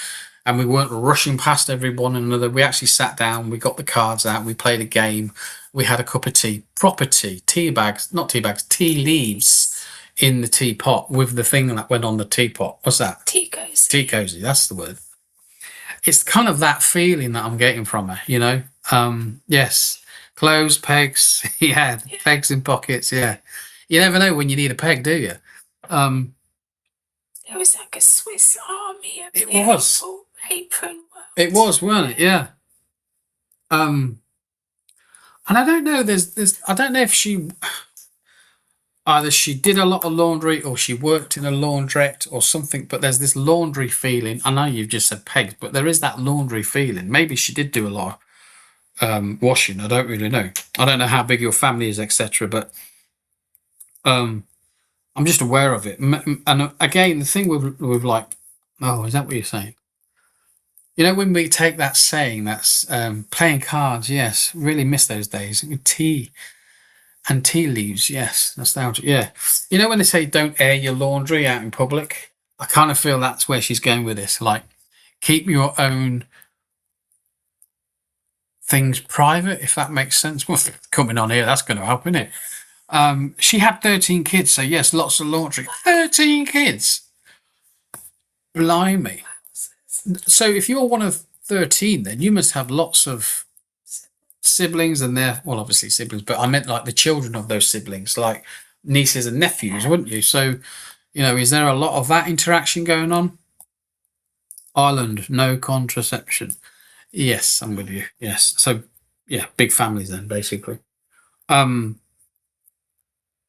Speaker 2: and we weren't rushing past every one another. We actually sat down, we got the cards out, we played a game, we had a cup of tea, proper tea bags, not tea bags, tea leaves in the teapot with the thing that went on the teapot. What's that?
Speaker 1: Tea cozy.
Speaker 2: Tea cozy, that's the word. It's kind of that feeling that I'm getting from her, yes. Clothes, pegs, yeah, pegs in pockets, yeah. You never know when you need a peg, do you?
Speaker 1: It was like a Swiss army of
Speaker 2: it was.
Speaker 1: apron work.
Speaker 2: It was, wasn't it? Yeah. And I don't know, I don't know if either she did a lot of laundry or she worked in a laundrette or something, but there's this laundry feeling. I know you've just said pegs, but there is that laundry feeling. Maybe she did do a lot washing. I don't really know. I don't know how big your family is, etc. But I'm just aware of it. And again, the thing with like, is that what you're saying? When we take that saying, that's playing cards. Yes, really miss those days. Tea. And tea leaves, yes, nostalgia. Yeah, you know when they say don't air your laundry out in public, I kind of feel that's where she's going with this. Like, keep your own things private, if that makes sense. Well, coming on here, that's going to help, isn't it? She had 13 kids, so yes, lots of laundry. 13 kids, blimey. So if you're one of 13, then you must have lots of siblings, and they're, well, obviously siblings, but I meant like the children of those siblings, like nieces and nephews, wouldn't you? So, is there a lot of that interaction going on? Ireland, no contraception. Yes, I'm with you. Yes. So, yeah, big families then, basically. Um,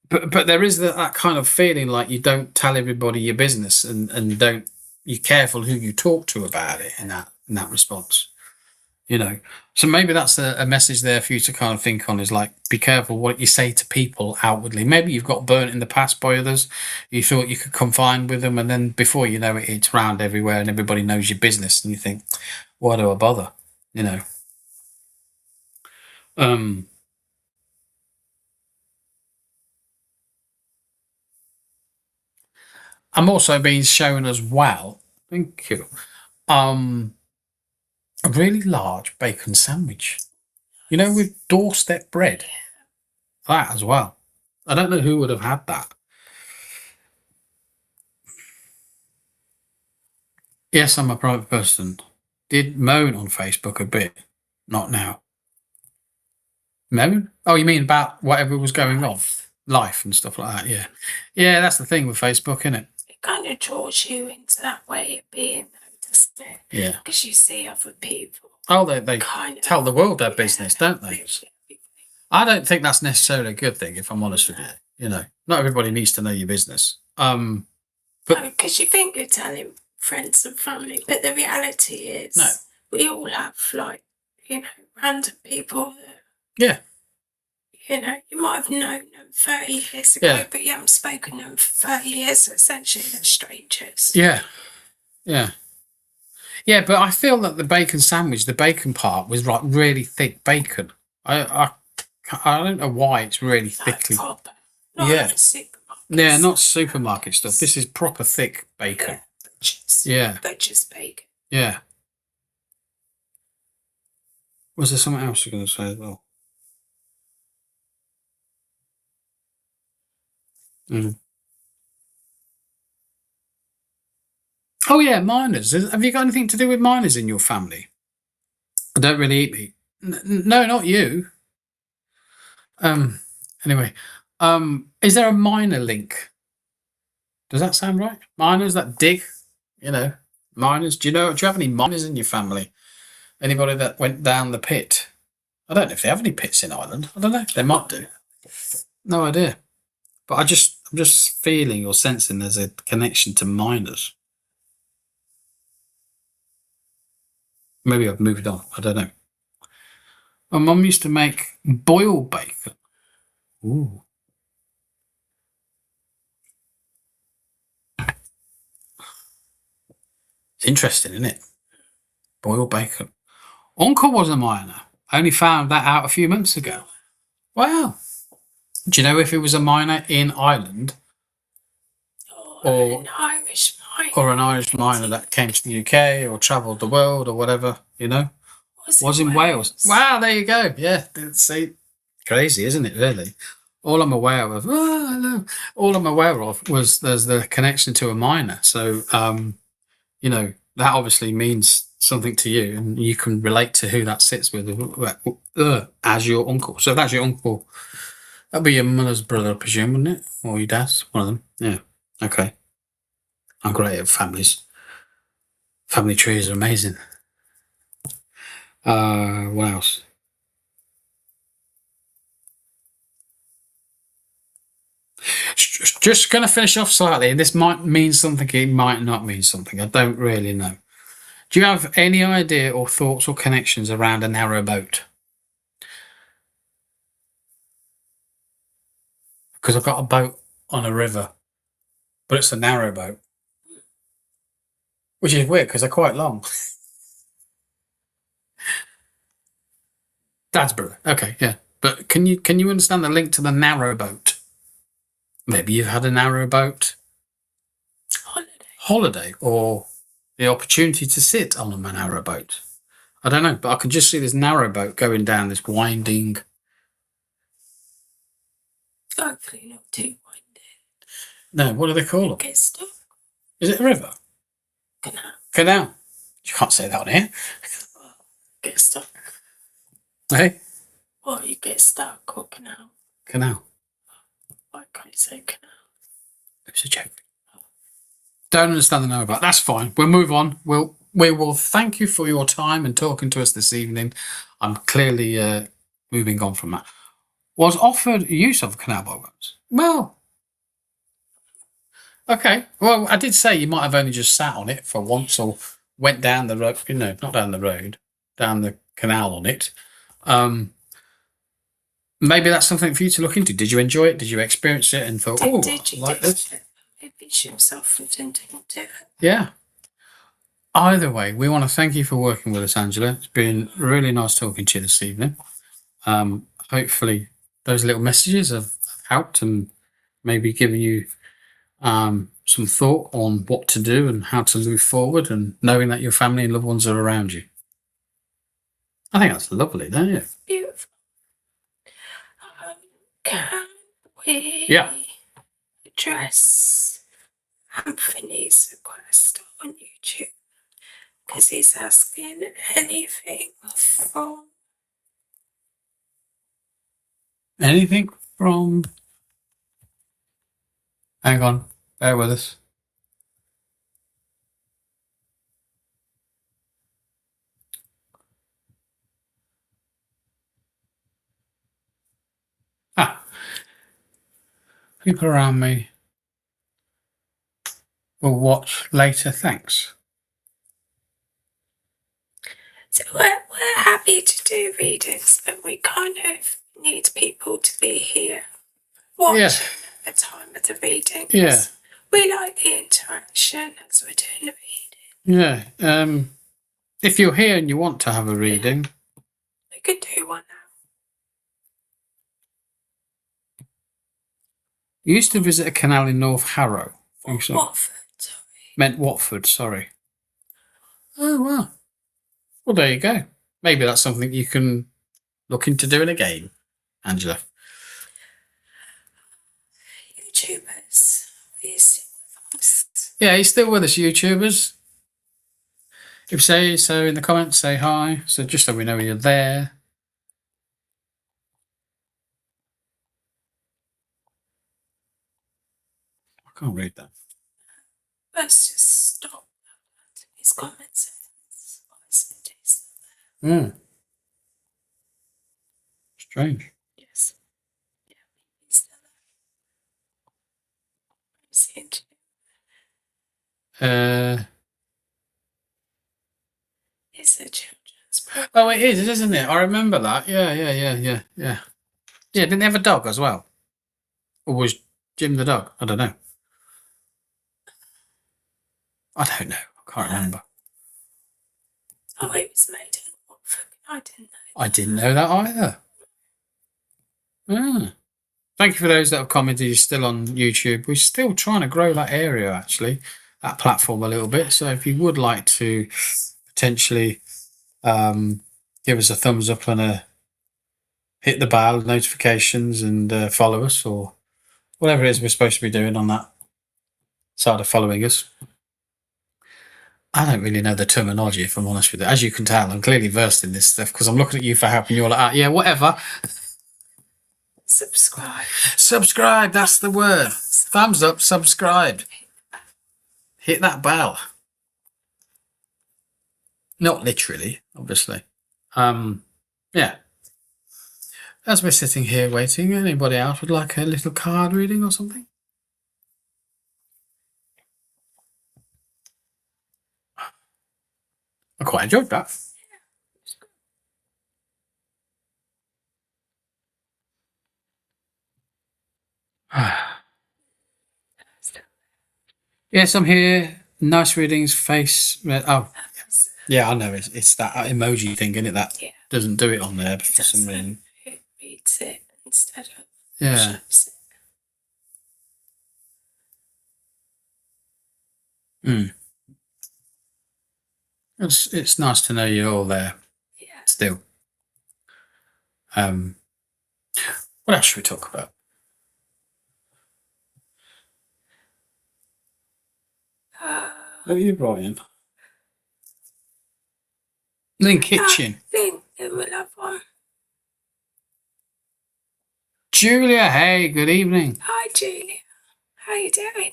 Speaker 2: but there is that kind of feeling like you don't tell everybody your business, and don't, you're careful who you talk to about it in that response. So maybe that's a message there for you to kind of think on, is like, be careful what you say to people outwardly. Maybe you've got burnt in the past by others, you thought you could confide with them, and then before you know it, it's round everywhere and everybody knows your business, and you think, why do I bother? um I'm also being shown as well, thank you, um a really large bacon sandwich, with doorstep bread, that as well. I don't know who would have had that. Yes, I'm a private person. Did moan on Facebook a bit. Not now. Moan? Oh, you mean about whatever was going on? Life and stuff like that, yeah. Yeah, that's the thing with Facebook, isn't it?
Speaker 1: It kind of draws you into that way of being, though, doesn't it?
Speaker 2: Yeah.
Speaker 1: Because you see other people.
Speaker 2: Oh, they kind of tell the world their business, don't they? I don't think that's necessarily a good thing, if I'm honest with you. Not everybody needs to know your business. But
Speaker 1: because you think you're telling friends and family, but the reality is,
Speaker 2: no,
Speaker 1: we all have, like, random people that,
Speaker 2: yeah,
Speaker 1: you might have known them 30 years ago, but you haven't spoken to them for 30 years. Essentially, they're strangers.
Speaker 2: Yeah, yeah. Yeah, but I feel that the bacon sandwich, the bacon part, was like really thick bacon. I don't know why it's really thickly.
Speaker 1: Proper. Not
Speaker 2: yeah, not supermarket stuff. This is proper thick bacon. Yeah,
Speaker 1: butcher's bacon.
Speaker 2: Yeah. Was there something else you're going to say as well? Oh yeah, miners. Have you got anything to do with miners in your family? I don't really eat meat. No, not you. Anyway, is there a miner link? Does that sound right? Miners that dig, miners. Do you have any miners in your family? Anybody that went down the pit? I don't know if they have any pits in Ireland. I don't know. They might do. No idea. But I'm just feeling or sensing there's a connection to miners. Maybe I've moved on. I don't know. My mum used to make boiled bacon. Ooh. It's interesting, isn't it? Boiled bacon. Uncle was a miner. I only found that out a few months ago. Wow. Do you know if he was a miner in Ireland?
Speaker 1: Or an Irish miner.
Speaker 2: Or an Irish miner that came to the UK or travelled the world or whatever, Was in Wales. Wow, there you go. Yeah, see, crazy, isn't it, really? All I'm aware of, was there's the connection to a miner. So, that obviously means something to you, and you can relate to who that sits with as your uncle. So if that's your uncle, that'd be your mother's brother, I presume, wouldn't it? Or your dad's, one of them. Yeah. Okay. I'm great at families. Family trees are amazing. What else? Just going to finish off slightly. This might mean something, it might not mean something. I don't really know. Do you have any idea or thoughts or connections around a narrow boat? Because I've got a boat on a river, but it's a narrow boat. Which is weird because they're quite long. Dadsborough. Okay, yeah. But can you understand the link to the narrowboat? Maybe you've had a narrowboat holiday or the opportunity to sit on a narrowboat. I don't know, but I can just see this narrowboat going down this winding.
Speaker 1: Hopefully not too windy.
Speaker 2: No, what do they call them?
Speaker 1: Get stuck.
Speaker 2: Is it a river?
Speaker 1: Canal.
Speaker 2: Canal. You can't say that on here.
Speaker 1: Well, get stuck.
Speaker 2: Hey?
Speaker 1: Well, you get stuck or canal.
Speaker 2: Canal.
Speaker 1: Why can't you say canal?
Speaker 2: It was a joke. Don't understand the narrowboat. That's fine. We'll move on. We will thank you for your time and talking to us this evening. I'm clearly moving on from that. Was offered use of a canal boat once? Well, okay. Well, I did say you might have only just sat on it for once or went down the road. Not down the road, down the canal on it. Maybe that's something for you to look into. Did you enjoy it? Did you experience it and thought, oh, I like this?
Speaker 1: Maybe she herself didn't do it.
Speaker 2: Yeah. Either way, we want to thank you for working with us, Angela. It's been really nice talking to you this evening. Hopefully those little messages have helped and maybe given you some thought on what to do and how to move forward and knowing that your family and loved ones are around you. I think that's lovely, don't you?
Speaker 1: Beautiful. Can we address Anthony's request on YouTube? Because he's asking anything from...
Speaker 2: Anything from... Hang on, bear with us. People around me will watch later, thanks.
Speaker 1: So we're happy to do readings, but we kind of need people to be here watching at the time of the reading.
Speaker 2: Yeah.
Speaker 1: We like the interaction as we're doing the reading.
Speaker 2: Yeah. If you're here and you want to have a reading,
Speaker 1: we could do one now.
Speaker 2: You used to visit a canal in North Harrow.
Speaker 1: Watford, sorry.
Speaker 2: Meant Watford, sorry. Oh, well. Well, there you go. Maybe that's something you can look into doing again, Angela.
Speaker 1: YouTubers, are you still with us?
Speaker 2: Yeah, he's still with us, YouTubers. If you say so in the comments, say hi. So just so we know you're there. I can't read that.
Speaker 1: Let's just stop his comments.
Speaker 2: Strange.
Speaker 1: Yes. Yeah, he's still there. It's a children's program.
Speaker 2: Oh, it is, isn't it? I remember that. Yeah. Yeah, didn't they have a dog as well? Or was Jim the dog? I don't know. I don't know. I can't remember.
Speaker 1: Oh, it was made in Watford. I didn't know that.
Speaker 2: I didn't know that either. Thank you for those that have commented. You're still on YouTube. We're still trying to grow that area, actually, that platform a little bit. So if you would like to potentially give us a thumbs up and hit the bell notifications and follow us or whatever it is we're supposed to be doing on that side of following us. I don't really know the terminology, if I'm honest with you. As you can tell, I'm clearly versed in this stuff because I'm looking at you for help and you're like, yeah, whatever. Subscribe, that's the word. Thumbs up, subscribe. Hit that bell. Not literally, obviously. Yeah. As we're sitting here waiting, anybody else would like a little card reading or something? I quite enjoyed that. Yes, I'm here. Nice readings, face. Oh, yeah, I know. It's that emoji thing, isn't it? That doesn't do it on there for some reason.
Speaker 1: hides it instead of
Speaker 2: Yeah.
Speaker 1: shows it.
Speaker 2: It's nice to know you're all there
Speaker 1: Yeah.
Speaker 2: still. What else should we talk about? What are you brought Lynn Kitchen.
Speaker 1: Lynn will have one.
Speaker 2: Julia, hey, good evening.
Speaker 1: Hi, Julia. How you doing?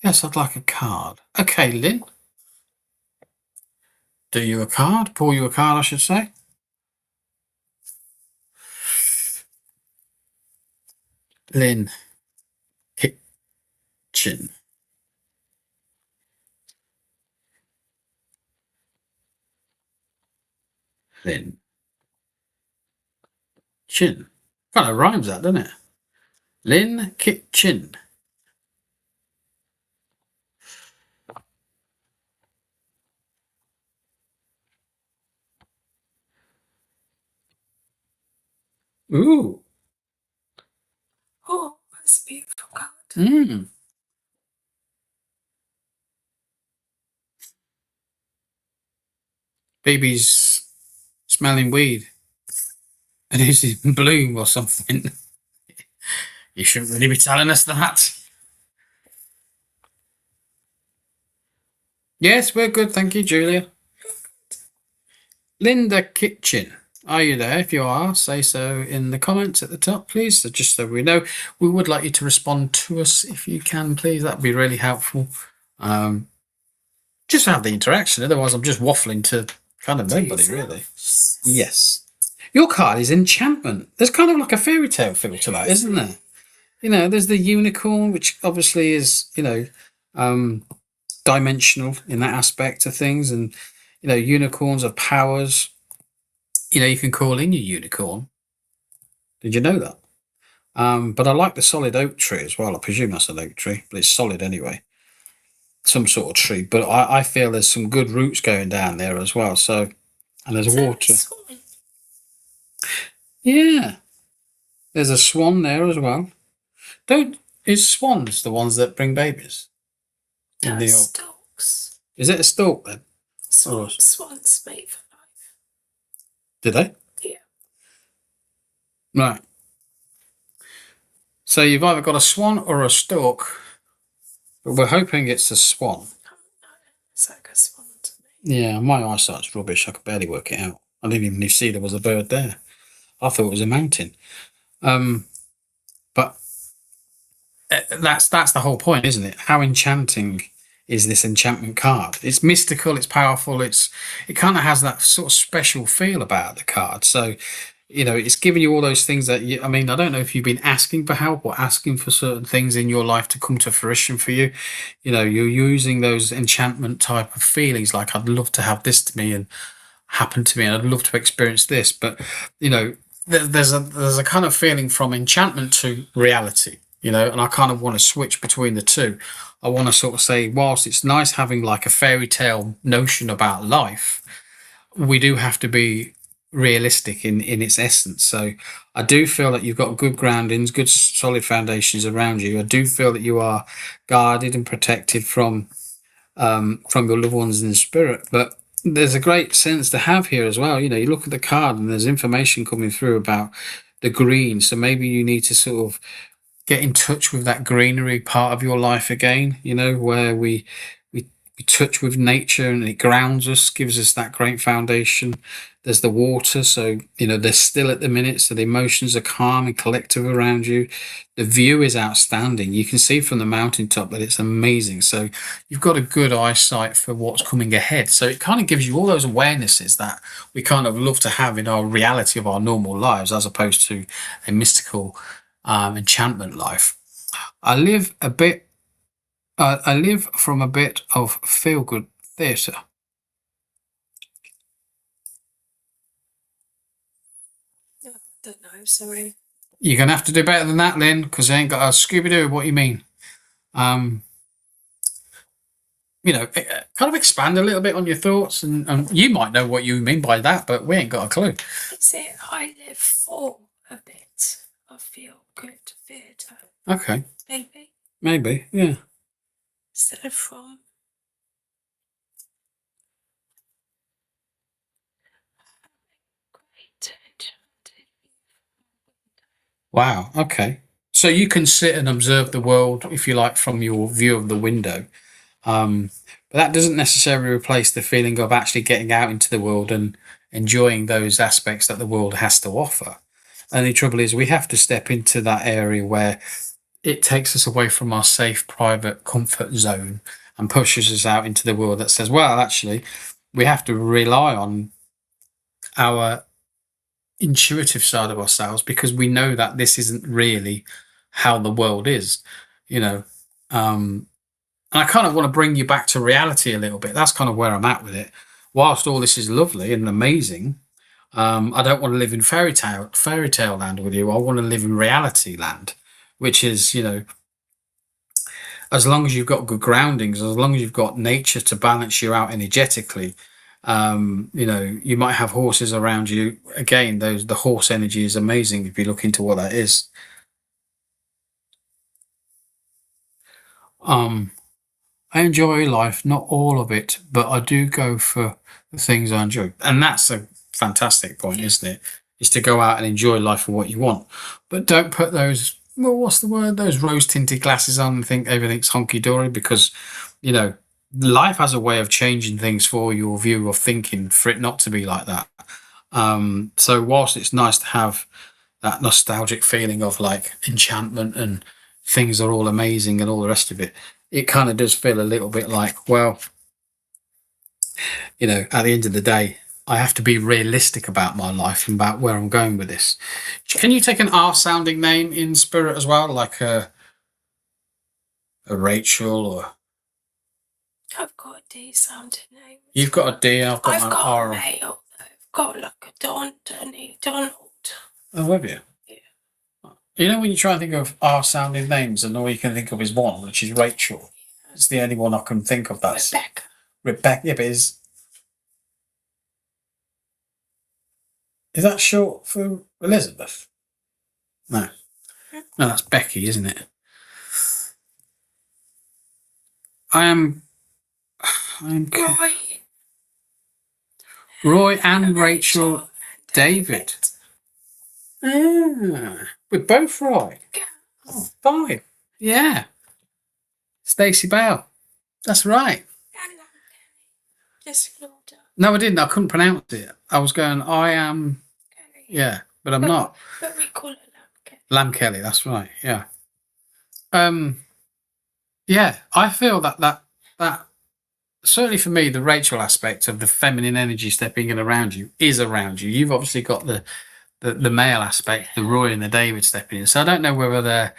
Speaker 2: Yes, I'd like a card. Okay, Lynn. Do you a card? Pull you a card, I should say. Lynn Kitchen. Lynn Chin. Kind of rhymes that, doesn't it? Lynn Kitchen. Ooh.
Speaker 1: Oh, that's a beautiful card.
Speaker 2: Baby's smelling weed. And he's in bloom or something. You shouldn't really be telling us that. Yes, we're good, thank you, Julia. Linda Kitchen. Are you there? If you are, say so in the comments at the top, please. So just so we know, we would like you to respond to us if you can, please. That'd be really helpful. Just to have the interaction. Otherwise, I'm just waffling to kind of nobody, really. Yes. Your card is enchantment. There's kind of like a fairy tale feel to that, isn't there? You know, there's the unicorn, which obviously is, you know, dimensional in that aspect of things, and you know, unicorns have powers. You know, you can call in your unicorn. Did you know that? But I like the solid oak tree as well. I presume that's an oak tree, but it's solid anyway. Some sort of tree. But I feel there's some good roots going down there as well. So, and there's water. Yeah. There's a swan there as well. Is swans the ones that bring babies?
Speaker 1: No, stalks.
Speaker 2: Is it a stalk then?
Speaker 1: Swans mate for life.
Speaker 2: Did they?
Speaker 1: Yeah.
Speaker 2: Right. So you've either got a swan or a stork, but we're hoping it's a swan.
Speaker 1: Oh, no, it's like a swan to me.
Speaker 2: Yeah, my eyesight's rubbish. I could barely work it out. I didn't even see there was a bird there. I thought it was a mountain. But that's the whole point, isn't it? How enchanting is this enchantment card? It's mystical, it's powerful, it kind of has that sort of special feel about the card. So, you know, it's giving you all those things that I mean, I don't know if you've been asking for help or asking for certain things in your life to come to fruition for you. You know, you're using those enchantment type of feelings, like I'd love to have this to me and happen to me, and I'd love to experience this. But, you know, there's a kind of feeling from enchantment to reality, you know, and I kind of want to switch between the two. I want to sort of say, whilst it's nice having like a fairy tale notion about life, we do have to be realistic in its essence. So I do feel that you've got good groundings, good solid foundations around you. I do feel that you are guarded and protected from your loved ones in spirit. But there's a great sense to have here as well. You know, you look at the card and there's information coming through about the green. So maybe you need to sort of get in touch with that greenery part of your life again, you know, where we touch with nature and it grounds us, gives us that great foundation. There's the water, so you know they're still at the minute, so the emotions are calm and collective around you. The view is outstanding. You can see from the mountaintop that it's amazing. So you've got a good eyesight for what's coming ahead. So it kind of gives you all those awarenesses that we kind of love to have in our reality of our normal lives, as opposed to a mystical enchantment life. I live from a bit of feel-good theatre.
Speaker 1: I don't know, sorry.
Speaker 2: You're going to have to do better than that, Lynn, because I ain't got a Scooby-Doo what you mean. You know, kind of expand a little bit on your thoughts, and you might know what you mean by that, but we ain't got a clue.
Speaker 1: Is it I live for a bit feel good theatre.
Speaker 2: Okay.
Speaker 1: Maybe.
Speaker 2: Maybe. Yeah.
Speaker 1: Instead of from. Great.
Speaker 2: Wow. Okay. So you can sit and observe the world, if you like, from your view of the window. But that doesn't necessarily replace the feeling of actually getting out into the world and enjoying those aspects that the world has to offer. And the trouble is, we have to step into that area where it takes us away from our safe, private comfort zone and pushes us out into the world that says, well, actually, we have to rely on our intuitive side of ourselves because we know that this isn't really how the world is, you know. And I kind of want to bring you back to reality a little bit. That's kind of where I'm at with it. Whilst all this is lovely and amazing, I don't want to live in fairy tale land with you. I want to live in reality land, which is, as long as you've got good groundings, as long as you've got nature to balance you out energetically, you might have horses around you. Again, the horse energy is amazing if you look into what that is. I enjoy life, not all of it, but I do go for the things I enjoy. And that's a fantastic point, isn't it? Is to go out and enjoy life for what you want. But don't put those, well, what's the word? Those rose tinted glasses on and think everything's honky dory because, life has a way of changing things for your view of thinking for it not to be like that. So whilst it's nice to have that nostalgic feeling of like enchantment and things are all amazing and all the rest of it, it kind of does feel a little bit like, well, at the end of the day, I have to be realistic about my life and about where I'm going with this. Can you take an R sounding name in spirit as well, like a Rachel or?
Speaker 1: I've got a D sounding name.
Speaker 2: You've got a D. I've got an R.
Speaker 1: A male. I've got like a Donald.
Speaker 2: Oh, have you?
Speaker 1: Yeah.
Speaker 2: When you try and think of R sounding names and all you can think of is one, which is Rachel. Yeah. It's the only one I can think of. That's Rebecca. Yeah, but is that short for Elizabeth? No. No, that's Becky, isn't it? I'm Roy and Rachel David. Ah, we're both right. Oh, 5. Yeah. Stacey Bell. That's right.
Speaker 1: Just ignore that.
Speaker 2: No, I didn't. I couldn't pronounce it. I was going, I am. Kelly. Yeah, but I'm not.
Speaker 1: But we call it Lamb Kelly.
Speaker 2: Lamb Kelly, that's right. Yeah. Yeah, I feel that certainly for me, the Rachel aspect of the feminine energy stepping in around you is around you. You've obviously got the male aspect, the Roy and the David stepping in. So I don't know whether they're,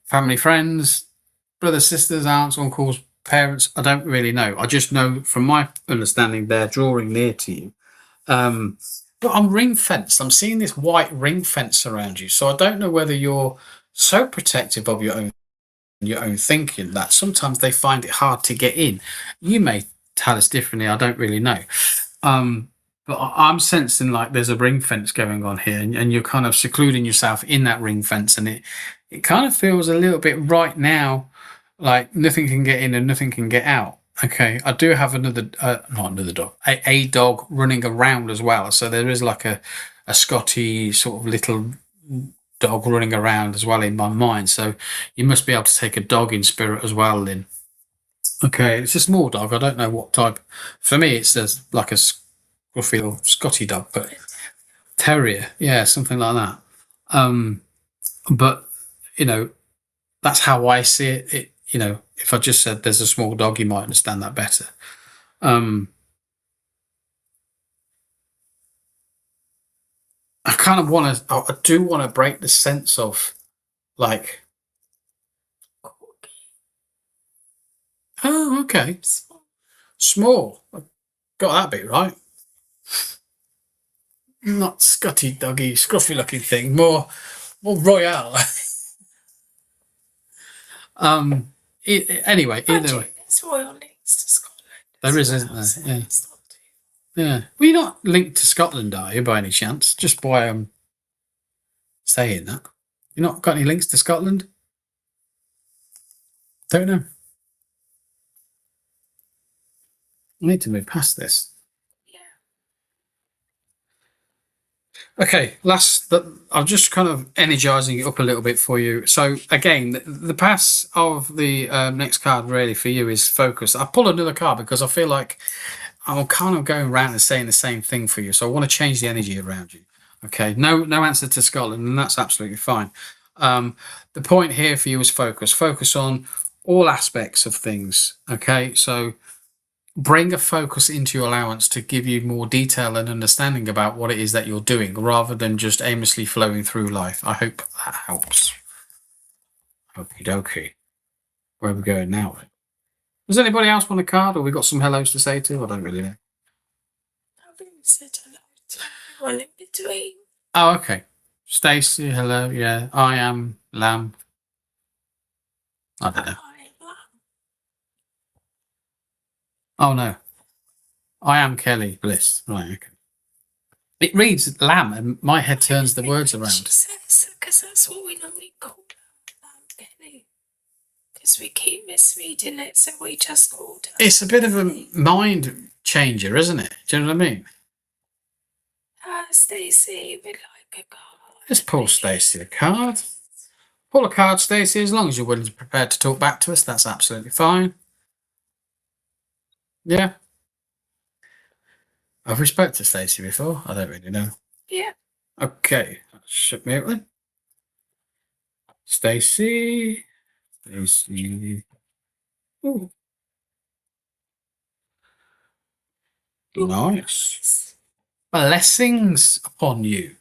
Speaker 2: family, friends, brothers, sisters, aunts, uncles, parents. I don't really know. I just know from my understanding they're drawing near to you. But I'm ring fenced. I'm seeing this white ring fence around you. So I don't know whether you're so protective of your own thinking that sometimes they find it hard to get in. You may tell us differently. I don't really know. But I'm sensing like there's a ring fence going on here, and you're kind of secluding yourself in that ring fence, and it kind of feels a little bit right now like nothing can get in and nothing can get out. Okay, I do have not another dog, a dog running around as well. So there is like a Scotty sort of little dog running around as well in my mind. So you must be able to take a dog in spirit as well, Lynn. Okay, it's a small dog. I don't know what type. For me, it's like a scruffy little Scotty dog, but terrier. Yeah, something like that. But that's how I see it. If I just said there's a small dog, you might understand that better. I kind of want to. I do want to break the sense of like. Oh, okay. Small. Got that bit right. Not Scotty doggy, scruffy looking thing. More royale. Anyway, either way.
Speaker 1: There's royal links to Scotland.
Speaker 2: There is, isn't there? Yeah. Yeah. Well, you're not linked to Scotland, are you, by any chance? Just by saying that. You not got any links to Scotland? Don't know. I need to move past this. Okay, I'm just kind of energizing it up a little bit for you. So again, the pass of the next card really for you is focus. I pull another card because I feel like I'm kind of going around and saying the same thing for you. So I want to change the energy around you. Okay, no answer to Scotland, and that's absolutely fine. The point here for you is focus. Focus on all aspects of things. Okay, so bring a focus into your allowance to give you more detail and understanding about what it is that you're doing rather than just aimlessly flowing through life. I hope that helps. Okie dokie. Where are we going now? Does anybody else want a card, or we got some hellos to say to? I don't really know.
Speaker 1: I've been said hello to everyone in between.
Speaker 2: Oh, okay. Stacey, hello. Yeah, I am Lamb. I don't know. Oh no, I am Kelly Bliss. Right, okay. It reads Lamb, and my head turns the words around.
Speaker 1: She says, because that's what we normally call Lamb Kelly. Because we keep misreading it, so we just called her.
Speaker 2: It's a bit of a mind changer, isn't it? Do you know what I mean?
Speaker 1: Stacey, we'd like a card.
Speaker 2: Let's pull Stacey a card. Pull a card, Stacey, as long as you're willing to prepare to talk back to us, that's absolutely fine. Yeah. Have we spoke to Stacey before? I don't really know.
Speaker 1: Yeah.
Speaker 2: Okay. Shut me out then. Stacey. Ooh. Nice. Blessings upon you.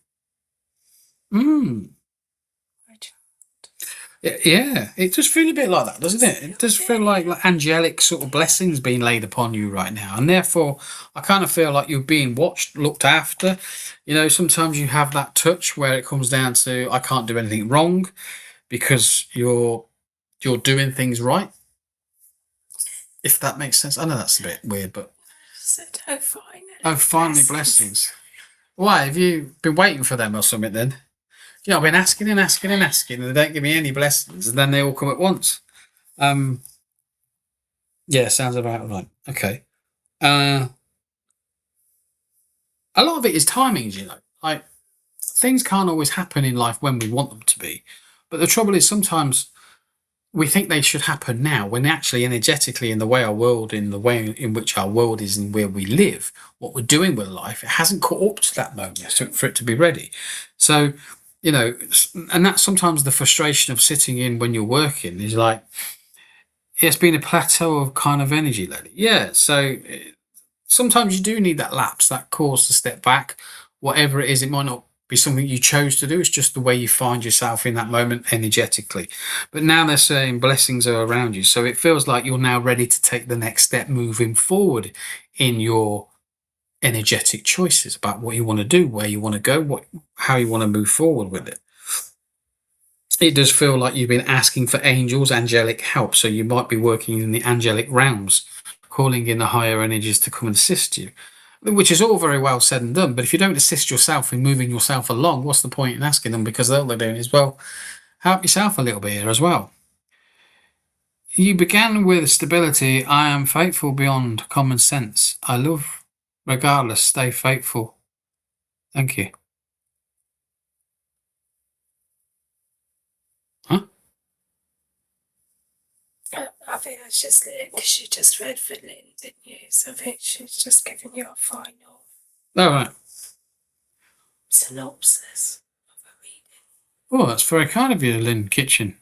Speaker 2: Yeah, it does feel a bit like that, doesn't it? It does feel like angelic sort of blessings being laid upon you right now. And therefore, I kind of feel like you're being watched, looked after. You know, sometimes you have that touch where it comes down to, I can't do anything wrong because you're doing things right. If that makes sense. I know that's a bit weird, but... Oh, finally, blessings. Why? Have you been waiting for them or something then? You know, I've been asking and asking and asking, and they don't give me any blessings, and then they all come at once. Yeah, sounds about right. Okay. A lot of it is timings, you know. Like, things can't always happen in life when we want them to be. But the trouble is sometimes we think they should happen now, when actually energetically in the way in which our world is and where we live, what we're doing with life, it hasn't caught up to that moment for it to be ready. So, you know, and that's sometimes the frustration of sitting in when you're working is like, it's been a plateau of kind of energy lately. Yeah, so sometimes you do need that lapse, that cause to step back. Whatever it is, it might not be something you chose to do. It's just the way you find yourself in that moment energetically. But now they're saying blessings are around you. So it feels like you're now ready to take the next step moving forward in your energetic choices about what you want to do, where you want to go, how you want to move forward with it. It does feel like you've been asking for angels, angelic help. So you might be working in the angelic realms, calling in the higher energies to come and assist you. Which is all very well said and done, but if you don't assist yourself in moving yourself along, what's the point in asking them? Because all they're doing is, well, help yourself a little bit here as well. You began with stability. I am faithful beyond common sense. I love regardless. Stay faithful. Thank you. Huh?
Speaker 1: I think that's just it, because you just read for Lynn, didn't you? So I think she's just giving you a final
Speaker 2: right.
Speaker 1: synopsis of a reading.
Speaker 2: Oh, that's very kind of you, Lynn Kitchen.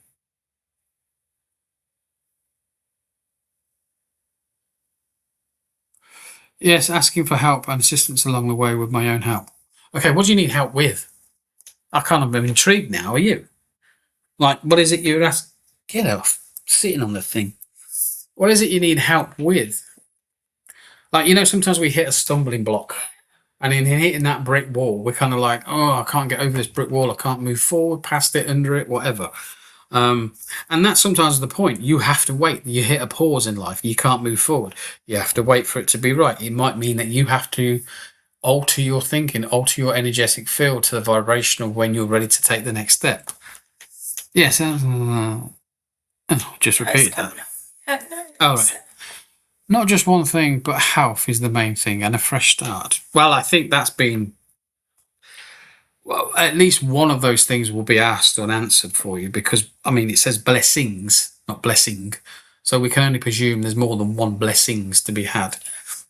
Speaker 2: Yes, asking for help and assistance along the way with my own help. Okay, what do you need help with? I kind of am intrigued now. Are you? Like, what is it you're asking? Get off. Sitting on the thing. What is it you need help with? Like, you know, sometimes we hit a stumbling block, and in hitting that brick wall, we're kind of like, oh, I can't get over this brick wall. I can't move forward, past it, under it, whatever. And that's sometimes the point. You have to wait. You hit a pause in life. You can't move forward. You have to wait for it to be right. It might mean that you have to alter your thinking, alter your energetic field to the vibration of when you're ready to take the next step. Yes, just repeat that. All right. Not just one thing, but health is the main thing, and a fresh start. Well, I think that's been, well, at least one of those things will be asked and answered for you, because, I mean, it says blessings, not blessing. So we can only presume there's more than one blessings to be had,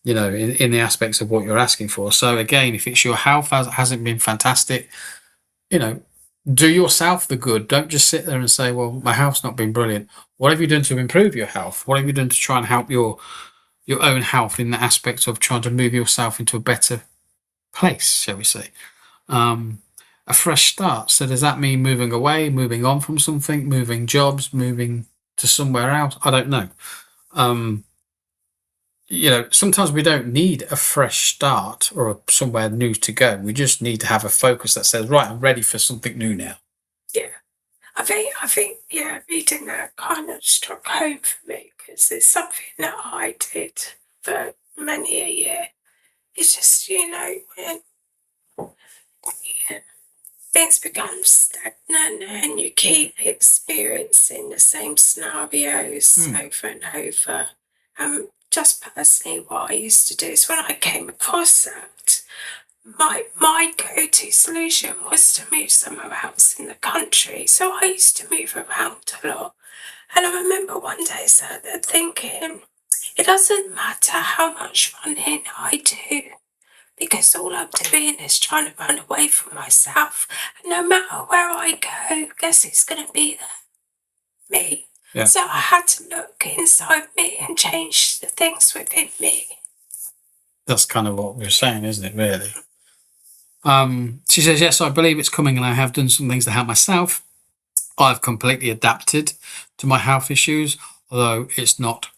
Speaker 2: you know, in the aspects of what you're asking for. So again, if it's your health hasn't been fantastic, you know, do yourself the good. Don't just sit there and say, well, my health's not been brilliant. What have you done to improve your health? What have you done to try and help your own health in the aspect of trying to move yourself into a better place, shall we say? A fresh start. So does that mean moving away, moving on from something, moving jobs, moving to somewhere else? I don't know. You know, sometimes we don't need a fresh start or somewhere new to go. We just need to have a focus that says, right, I'm ready for something new now.
Speaker 1: Yeah. I think, yeah, reading that kind of struck home for me, because it's something that I did for many a year. It's just, you know, when things become stagnant and you keep experiencing the same scenarios over and over. Just personally, what I used to do is, when I came across that, my go-to solution was to move somewhere else in the country. So I used to move around a lot. And I remember one day sat there thinking, it doesn't matter how much running I do, because all I'm doing is trying to run away from myself. And no matter where I go, guess who's going to be there? Me.
Speaker 2: Yeah.
Speaker 1: So I had to look inside me and change the things within me.
Speaker 2: That's kind of what we're saying, isn't it, really? She says, yes, I believe it's coming, and I have done some things to help myself. I've completely adapted to my health issues, although it's not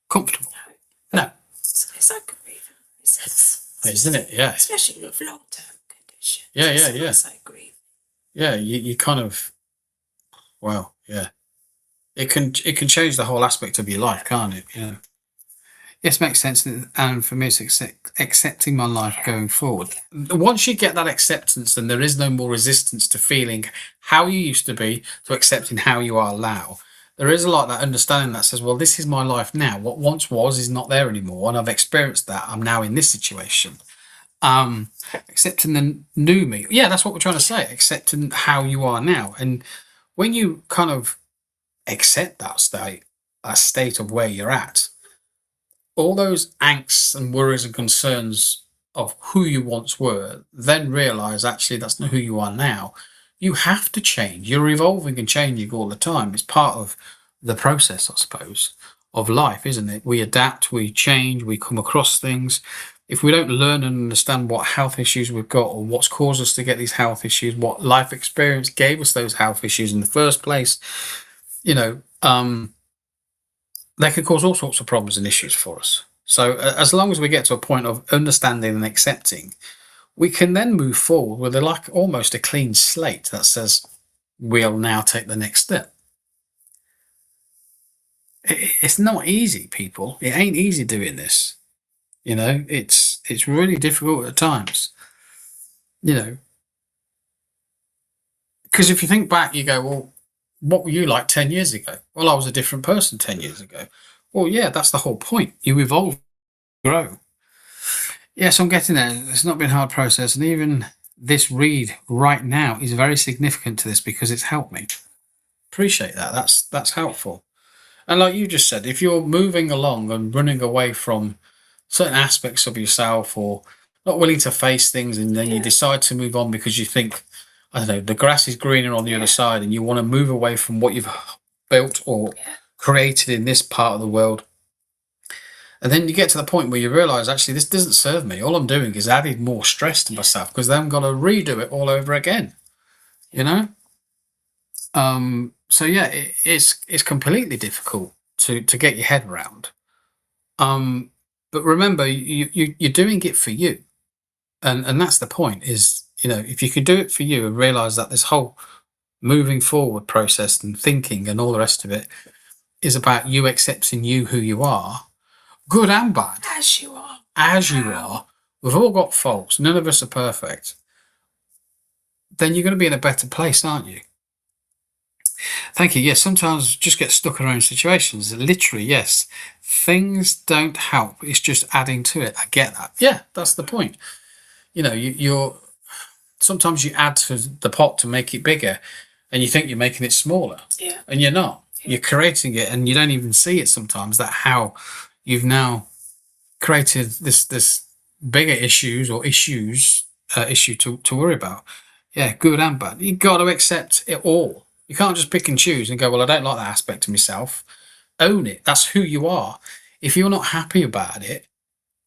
Speaker 2: comfortable. No.
Speaker 1: It's like a grievance.
Speaker 2: Isn't it? Yeah.
Speaker 1: Especially with long-term conditions.
Speaker 2: Yeah.
Speaker 1: It's like grief.
Speaker 2: Yeah, you kind of, well, yeah. It can change the whole aspect of your life, can't it? You know. Yes, makes sense. And for me, it's accepting my life going forward. Once you get that acceptance, then there is no more resistance to feeling how you used to be, to accepting how you are now. There is a lot of that understanding that says, well, this is my life now. What once was is not there anymore. And I've experienced that. I'm now in this situation. Accepting the new me. Yeah, that's what we're trying to say. Accepting how you are now. And when you kind of accept that state of where you're at, all those angsts and worries and concerns of who you once were, then realize actually that's not who you are now. You have to change. You're evolving and changing all the time. It's part of the process, I suppose, of life, isn't it? We adapt, we change, we come across things. If we don't learn and understand what health issues we've got, or what's caused us to get these health issues, what life experience gave us those health issues in the first place, you know, they can cause all sorts of problems and issues for us. So as long as we get to a point of understanding and accepting, we can then move forward with almost a clean slate that says, we'll now take the next step. It's not easy, people. It ain't easy doing this. You know, it's really difficult at times. You know, because if you think back, you go, well, what were you like 10 years ago? Well, I was a different person 10 years ago. Well, yeah, that's the whole point. You evolve, grow. Yes, I'm getting there. It's not been a hard process. And even this read right now is very significant to this, because it's helped me. Appreciate that. That's helpful. And like you just said, if you're moving along and running away from certain aspects of yourself, or not willing to face things, and then you decide to move on because you think, I don't know, the grass is greener on the other side, and you want to move away from what you've built or created in this part of the world. And then you get to the point where you realize, actually, this doesn't serve me. All I'm doing is adding more stress to myself, because then I'm going to redo it all over again, you know? So yeah, it's completely difficult to get your head around. But remember, you're doing it for you. And that's the point, is, you know, if you can do it for you and realize that this whole moving forward process and thinking and all the rest of it is about you accepting you, who you are, good and bad.
Speaker 1: As you are.
Speaker 2: As you are, we've all got faults. None of us are perfect. Then you're going to be in a better place, aren't you? Thank you. Yes, sometimes just get stuck in our own situations. Literally, yes. Things don't help. It's just adding to it. I get that. Yeah, that's the point. You know, you're sometimes you add to the pot to make it bigger, and you think you're making it smaller.
Speaker 1: Yeah.
Speaker 2: And you're not. You're creating it, and you don't even see it sometimes. That how you've now created this bigger issue to worry about. Yeah, good and bad. You've got to accept it all. You can't just pick and choose and go, well, I don't like that aspect of myself. Own it. That's who you are. If you're not happy about it,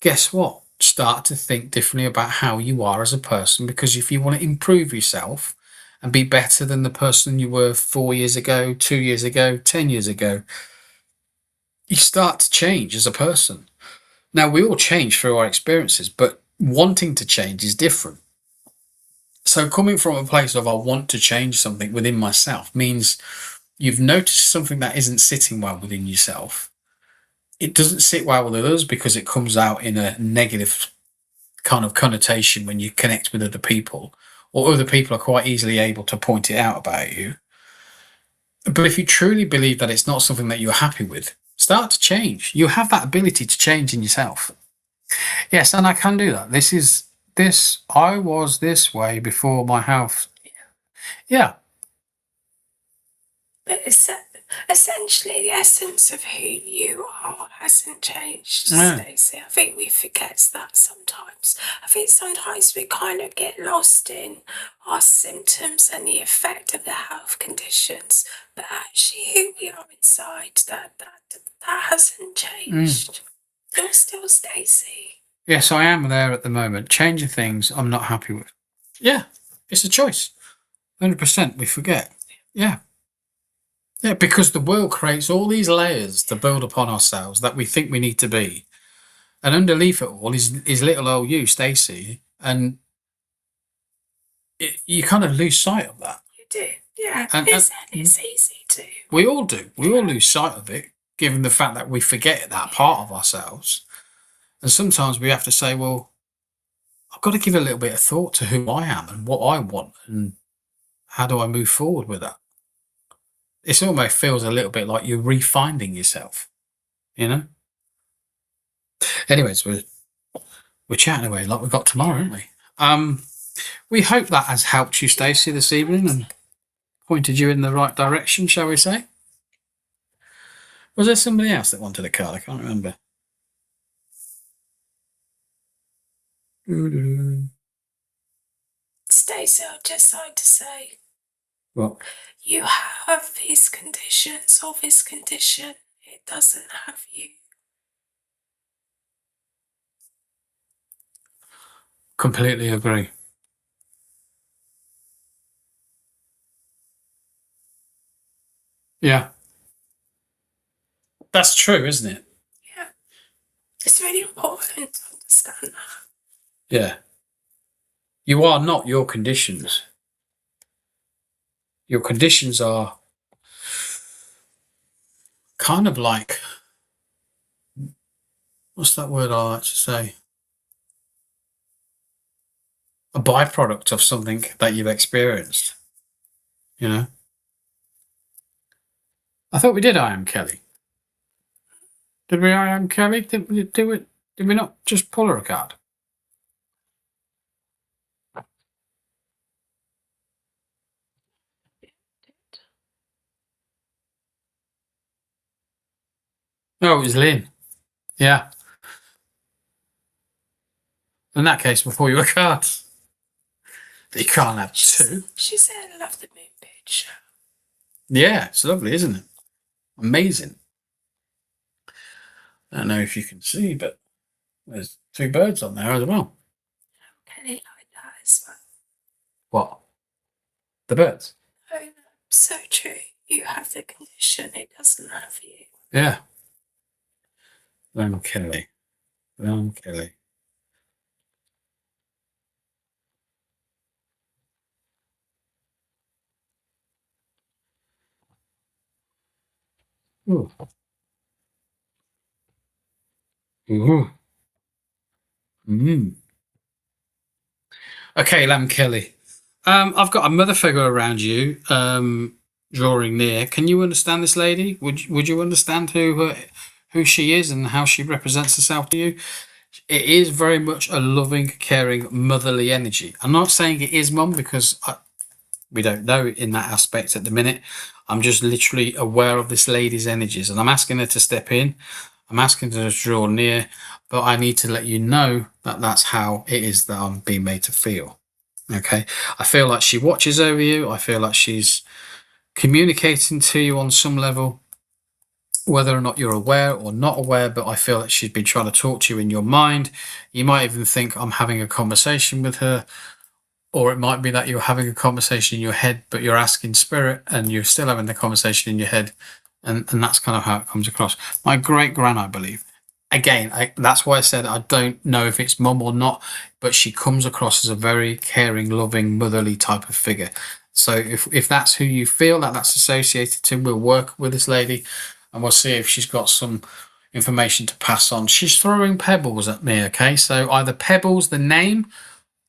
Speaker 2: guess what? Start to think differently about how you are as a person, because if you want to improve yourself and be better than the person you were 4 years ago, 2 years ago, 10 years ago, you start to change as a person. Now, we all change through our experiences, but wanting to change is different. So, coming from a place of I want to change something within myself means you've noticed something that isn't sitting well within yourself. It doesn't sit well with others because it comes out in a negative kind of connotation when you connect with other people, or other people are quite easily able to point it out about you. But if you truly believe that it's not something that you're happy with, start to change. You have that ability to change in yourself. Yes, and I can do that. I was this way before my health. Yeah.
Speaker 1: But essentially, the essence of who you are hasn't changed,
Speaker 2: Yeah.
Speaker 1: Stacey. I think we forget that sometimes. I think sometimes we kind of get lost in our symptoms and the effect of the health conditions. But actually, who we are inside, that hasn't changed. You're still Stacey.
Speaker 2: Yes, I am there at the moment, changing things I'm not happy with. Yeah, it's a choice. 100%, we forget. Yeah. Yeah, because the world creates all these layers to build upon ourselves that we think we need to be. And underneath it all is little old you, Stacey. And you kind of lose sight of that.
Speaker 1: You do, yeah.
Speaker 2: And
Speaker 1: It's easy to.
Speaker 2: we all do. We all lose sight of it, given the fact that we forget that part of ourselves. And sometimes we have to say, well, I've got to give a little bit of thought to who I am and what I want and how do I move forward with that. It almost feels a little bit like you're refinding yourself, you know? Anyways, we're chatting away like we've got tomorrow, aren't we? We hope that has helped you, Stacey, this evening and pointed you in the right direction, shall we say? Was there somebody else that wanted a card? I can't remember.
Speaker 1: Stacey, I'd just like to say,
Speaker 2: What?
Speaker 1: you have these conditions or this condition. It doesn't have you.
Speaker 2: Completely agree. Yeah. That's true, isn't it?
Speaker 1: Yeah. It's really important to understand that.
Speaker 2: Yeah. You are not your conditions. Your conditions are kind of like, what's that word I like to say? A byproduct of something that you've experienced. You know? I thought we did I Am Kelly. Did we I Am Kelly? Did we not just pull her a card? Oh, it was Lynn. Yeah. In that case, before you were cards. You can't have two.
Speaker 1: She said, I love the moon picture.
Speaker 2: Yeah, it's lovely, isn't it? Amazing. I don't know if you can see, but there's two birds on there as well.
Speaker 1: Kelly like that as well.
Speaker 2: What? The birds?
Speaker 1: Oh, no, so true. You have the condition, it doesn't have you.
Speaker 2: Yeah. Lamb Kelly. Lamb Kelly. Ooh. Ooh. Mm. Okay, Lamb Kelly. I've got a mother figure around you, drawing near. Can you understand this lady? Would you understand who she is and how she represents herself to you? It is very much a loving, caring, motherly energy. I'm not saying it is mum because we don't know in that aspect at the minute. I'm just literally aware of this lady's energies, and I'm asking her to step in. I'm asking her to draw near, but I need to let you know that that's how it is that I'm being made to feel. Okay, I feel like she watches over you. I feel like she's communicating to you on some level, whether or not you're aware or not aware, but I feel that she's been trying to talk to you in your mind. You might even think I'm having a conversation with her, or it might be that you're having a conversation in your head, but you're asking spirit and you're still having the conversation in your head. And that's kind of how it comes across. My great gran, I believe. Again, that's why I said I don't know if it's mum or not, but she comes across as a very caring, loving, motherly type of figure. So if that's who you feel that that's associated to, we'll work with this lady and we'll see if she's got some information to pass on. She's throwing pebbles at me, okay? So either pebbles, the name,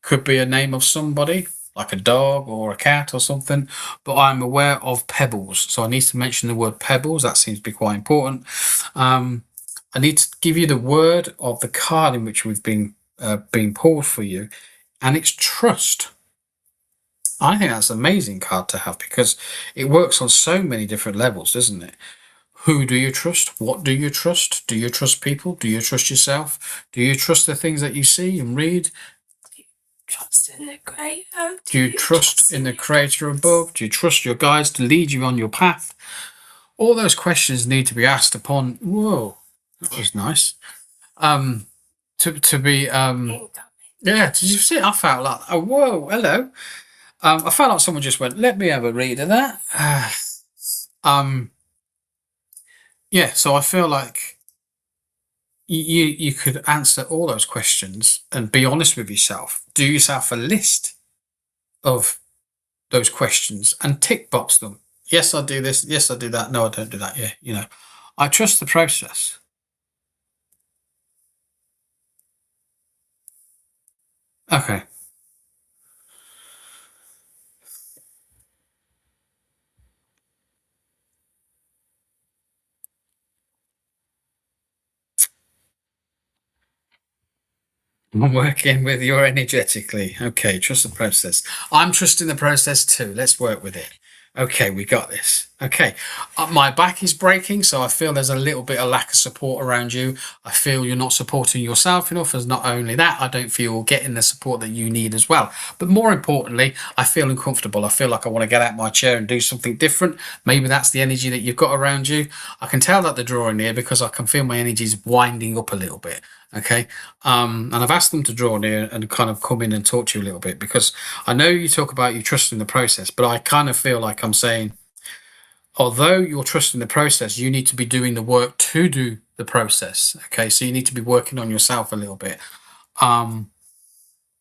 Speaker 2: could be a name of somebody, like a dog or a cat or something, but I'm aware of pebbles. So I need to mention the word pebbles. That seems to be quite important. I need to give you the word of the card in which we've been being pulled for you, and it's trust. I think that's an amazing card to have because it works on so many different levels, doesn't it? Who do you trust? What do you trust? Do you trust people? Do you trust yourself? Do you trust the things that you see and read?
Speaker 1: Trust in the Creator.
Speaker 2: Do you trust in the Creator above? Do you trust your guides to lead you on your path? All those questions need to be asked upon. Whoa, that was nice. To be yeah. Did you see? I felt like oh whoa, hello. I felt like someone just went, "Let me have a read of that." Yeah. So I feel like you could answer all those questions and be honest with yourself. Do yourself a list of those questions and tick box them. Yes, I do this. Yes, I do that. No, I don't do that. Yeah, I trust the process. Okay. I'm working with you energetically. Okay, trust the process. I'm trusting the process too. Let's work with it. Okay, we got this. Okay, my back is breaking, so I feel there's a little bit of lack of support around you. I feel you're not supporting yourself enough. As not only that, I don't feel you're getting the support that you need as well. But more importantly, I feel uncomfortable. I feel like I want to get out of my chair and do something different. Maybe that's the energy that you've got around you. I can tell that they're drawing near because I can feel my energy's winding up a little bit. Okay. And I've asked them to draw near and kind of come in and talk to you a little bit because I know you talk about you trusting the process, but I kind of feel like I'm saying, although you're trusting the process, you need to be doing the work to do the process. Okay. So you need to be working on yourself a little bit.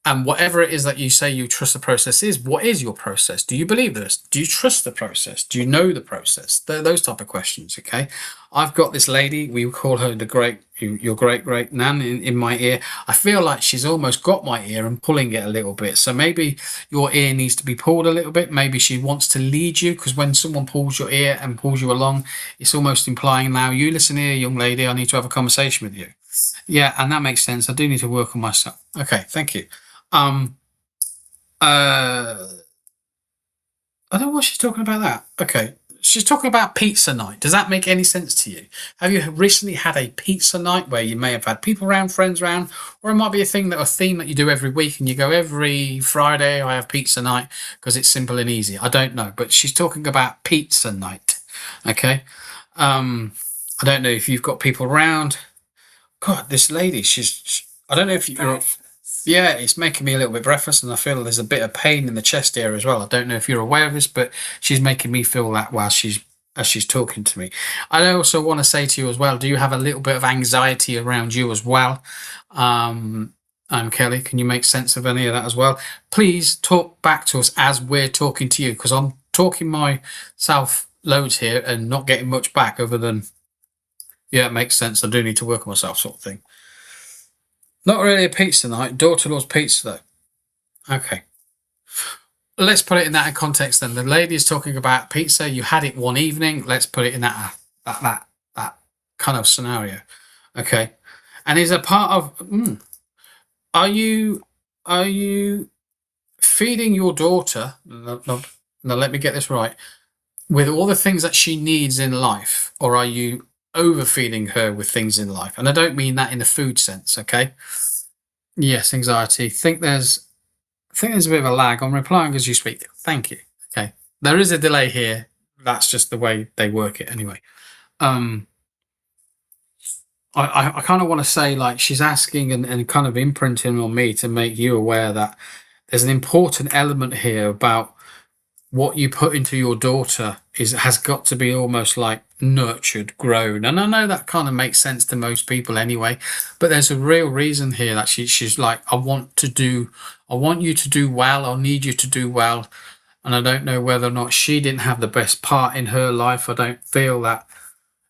Speaker 2: And whatever it is that you say you trust the process is, what is your process? Do you believe this? Do you trust the process? Do you know the process? Those type of questions, okay? I've got this lady, we call her your great nan in my ear. I feel like she's almost got my ear and pulling it a little bit. So maybe your ear needs to be pulled a little bit. Maybe she wants to lead you because when someone pulls your ear and pulls you along, it's almost implying now, you listen here, young lady, I need to have a conversation with you. Yeah, and that makes sense. I do need to work on myself. Okay, thank you. I don't know why she's talking about that. Okay. She's talking about pizza night. Does that make any sense to you? Have you recently had a pizza night where you may have had people around, friends around, or it might be a theme that you do every week and you go every Friday I have pizza night because it's simple and easy. I don't know, but she's talking about pizza night. Okay. I don't know if you've got people around. God, this lady, I don't know if you're. Yeah, it's making me a little bit breathless, and I feel there's a bit of pain in the chest area as well. I don't know if you're aware of this, but she's making me feel that as she's talking to me. I also want to say to you as well, do you have a little bit of anxiety around you as well? Kelly, can you make sense of any of that as well? Please talk back to us as we're talking to you, because I'm talking myself loads here and not getting much back other than, yeah, it makes sense. I do need to work on myself sort of thing. Not really a pizza night. Daughter loves pizza though. Okay. Let's put it in that context then. The lady is talking about pizza. You had it one evening. Let's put it in that kind of scenario. Okay. And is a part of are you feeding your daughter, no, let me get this right, with all the things that she needs in life, or are you overfeeding her with things in life? And I don't mean that in the food sense, okay? Yes, anxiety. I think there's a bit of a lag. I'm replying as you speak. Thank you. Okay. There is a delay here. That's just the way they work it anyway. I kind of want to say, like, she's asking and kind of imprinting on me to make you aware that there's an important element here about what you put into your daughter has got to be almost like nurtured, grown. And I know that kind of makes sense to most people anyway, but there's a real reason here that she's like, I want you to do well. I need you to do well. And I don't know whether or not she didn't have the best part in her life. I don't feel that,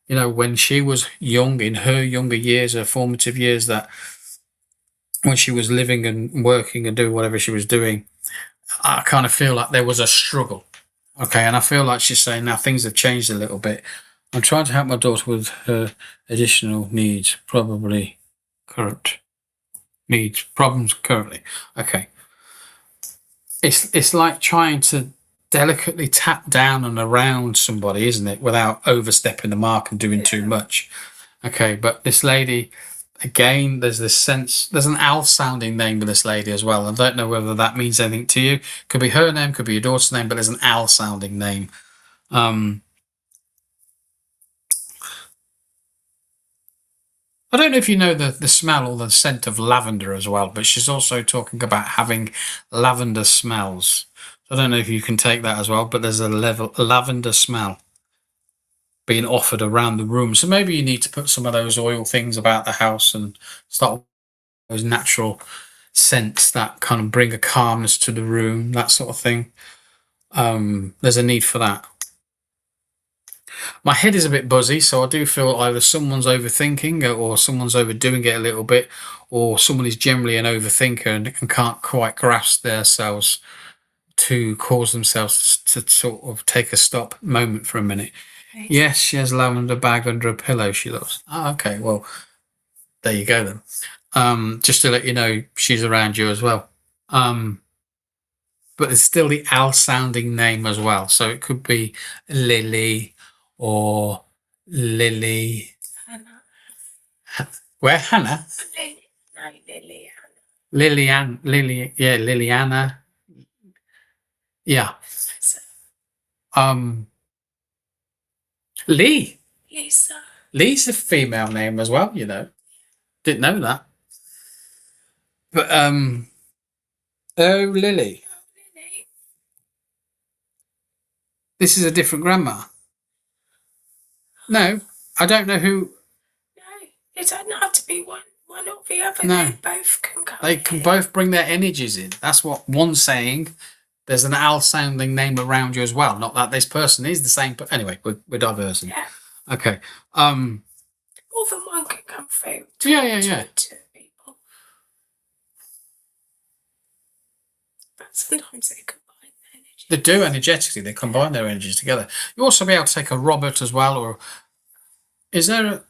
Speaker 2: when she was young, in her younger years, her formative years, that when she was living and working and doing whatever she was doing, I kind of feel like there was a struggle. Okay, and I feel like she's saying now things have changed a little bit. I'm trying to help my daughter with her additional needs, probably current needs, problems currently. Okay. It's like trying to delicately tap down and around somebody, isn't it, without overstepping the mark and doing too much. Okay, but this lady, again, there's this sense, there's an Al sounding name with this lady as well. I don't know whether that means anything to you. Could be her name, could be your daughter's name, but there's an Al sounding name. I don't know if you know the smell or the scent of lavender as well, but she's also talking about having lavender smells. I don't know if you can take that as well, but there's a lavender smell being offered around the room. So maybe you need to put some of those oil things about the house and start those natural scents that kind of bring a calmness to the room, that sort of thing. There's a need for that. My head is a bit buzzy, so I do feel either someone's overthinking or someone's overdoing it a little bit, or someone is generally an overthinker and can't quite grasp themselves to cause themselves to sort of take a stop moment for a minute. Right. Yes, she has lavender bag under a pillow she loves. Oh, okay, well, there you go then. Just to let you know, she's around you as well. But it's still the Al sounding name as well. So it could be Lily or Lily. Hannah. Where? Hannah? Liliana. Liliana. Yeah. Lee.
Speaker 1: Lisa.
Speaker 2: Lee's a female name as well, Didn't know that. But, oh, Lily. This is a different grandma. No, I don't know who.
Speaker 1: No, it doesn't have to be one or the other.
Speaker 2: No.
Speaker 1: They both can come.
Speaker 2: They can both bring their energies in. That's what one's saying. There's an Al sounding name around you as well. Not that this person is the same, but anyway, we're diversing.
Speaker 1: Yeah.
Speaker 2: Okay.
Speaker 1: More than one can come through.
Speaker 2: Yeah.
Speaker 1: To people. But sometimes they combine their energies.
Speaker 2: They do energetically. They combine their energies together. You also be able to take a Robert as well, or is there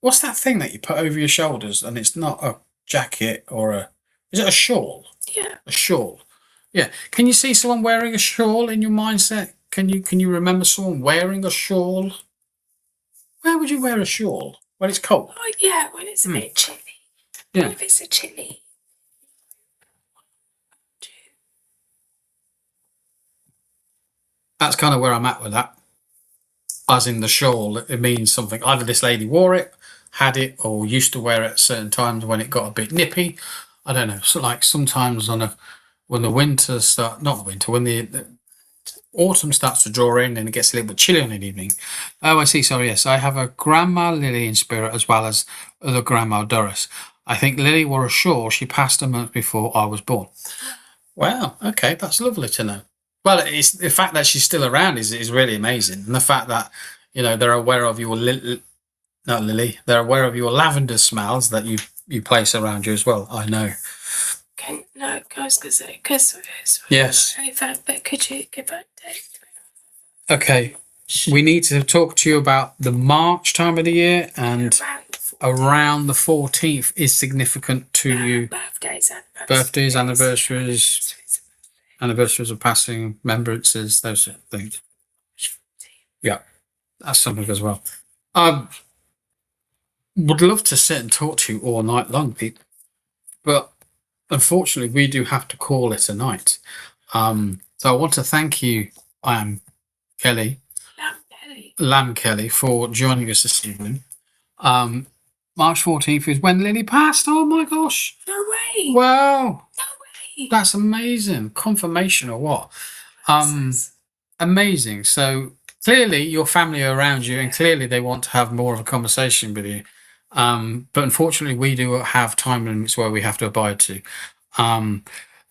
Speaker 2: what's that thing that you put over your shoulders and it's not a jacket or is it a shawl?
Speaker 1: Yeah.
Speaker 2: A shawl. Yeah. Can you see someone wearing a shawl in your mindset? Can you remember someone wearing a shawl? Where would you wear a shawl? When it's cold?
Speaker 1: Oh, yeah, when it's a bit chilly.
Speaker 2: Yeah.
Speaker 1: If it's a chilly.
Speaker 2: That's kind of where I'm at with that. As in the shawl, it means something. Either this lady wore it, had it, or used to wear it at certain times when it got a bit nippy. I don't know. So like sometimes when the winter when the autumn starts to draw in and it gets a little bit chilly on an evening. Oh, I see. Sorry, yes. I have a Grandma Lily in spirit as well as other Grandma Doris. I think Lily wore a shawl. She passed a month before I was born. Wow. Okay, that's lovely to know. Well, it's the fact that she's still around is really amazing, and the fact that they're aware of your they're aware of your lavender smells that you place around you as well. I know.
Speaker 1: No, I was going to say, because
Speaker 2: Yes.
Speaker 1: but could you give a date?
Speaker 2: Okay. We need to talk to you about the March time of the year, and around the 14th is significant to you. Birthdays, anniversaries of passing, remembrances, those sort of things. Yeah, that's something as well. Would love to sit and talk to you all night long, people, but unfortunately, we do have to call it a night. So I want to thank you, Kelly, Lamb Kelly, for joining us this evening. March 14th is when Lily passed. Oh my gosh!
Speaker 1: No way!
Speaker 2: Wow!
Speaker 1: No way!
Speaker 2: That's amazing. Confirmation or what? Amazing. So clearly your family are around you, and clearly they want to have more of a conversation with you. But unfortunately, we do have time limits where we have to abide to.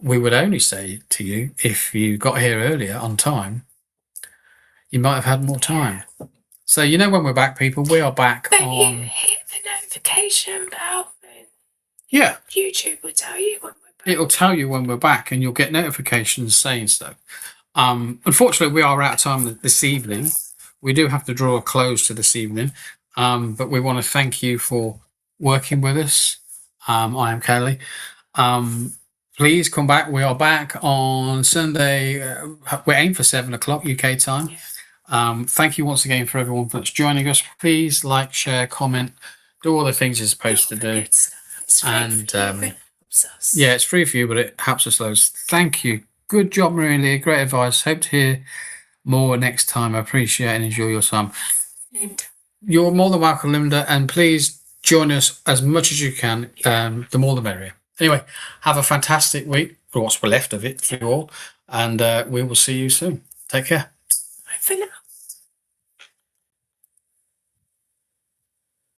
Speaker 2: We would only say to you, if you got here earlier on time, you might have had more time. So you know when we're back, people, we are back
Speaker 1: but
Speaker 2: on.
Speaker 1: You hit the notification bell.
Speaker 2: Yeah.
Speaker 1: YouTube will tell you when we're back.
Speaker 2: It'll tell you when we're back, and you'll get notifications saying so. Unfortunately, we are out of time this evening. We do have to draw a close to this evening, but we want to thank you for working with us. I am Kelly. Please come back. We are back on Sunday. We're aiming for 7 o'clock UK time. Thank you once again for everyone that's joining us. Please like, share, comment, do all the things you're supposed to do. And yeah, it's free for you, but it helps us loads. Thank you. Good job, Maria. Great advice. Hope to hear more next time. I appreciate and enjoy your time. You're more than welcome, Linda, and please join us as much as you can. The more the merrier. Anyway, have a fantastic week, or what's left of it for you all, and we will see you soon. Take care.
Speaker 1: Bye for now.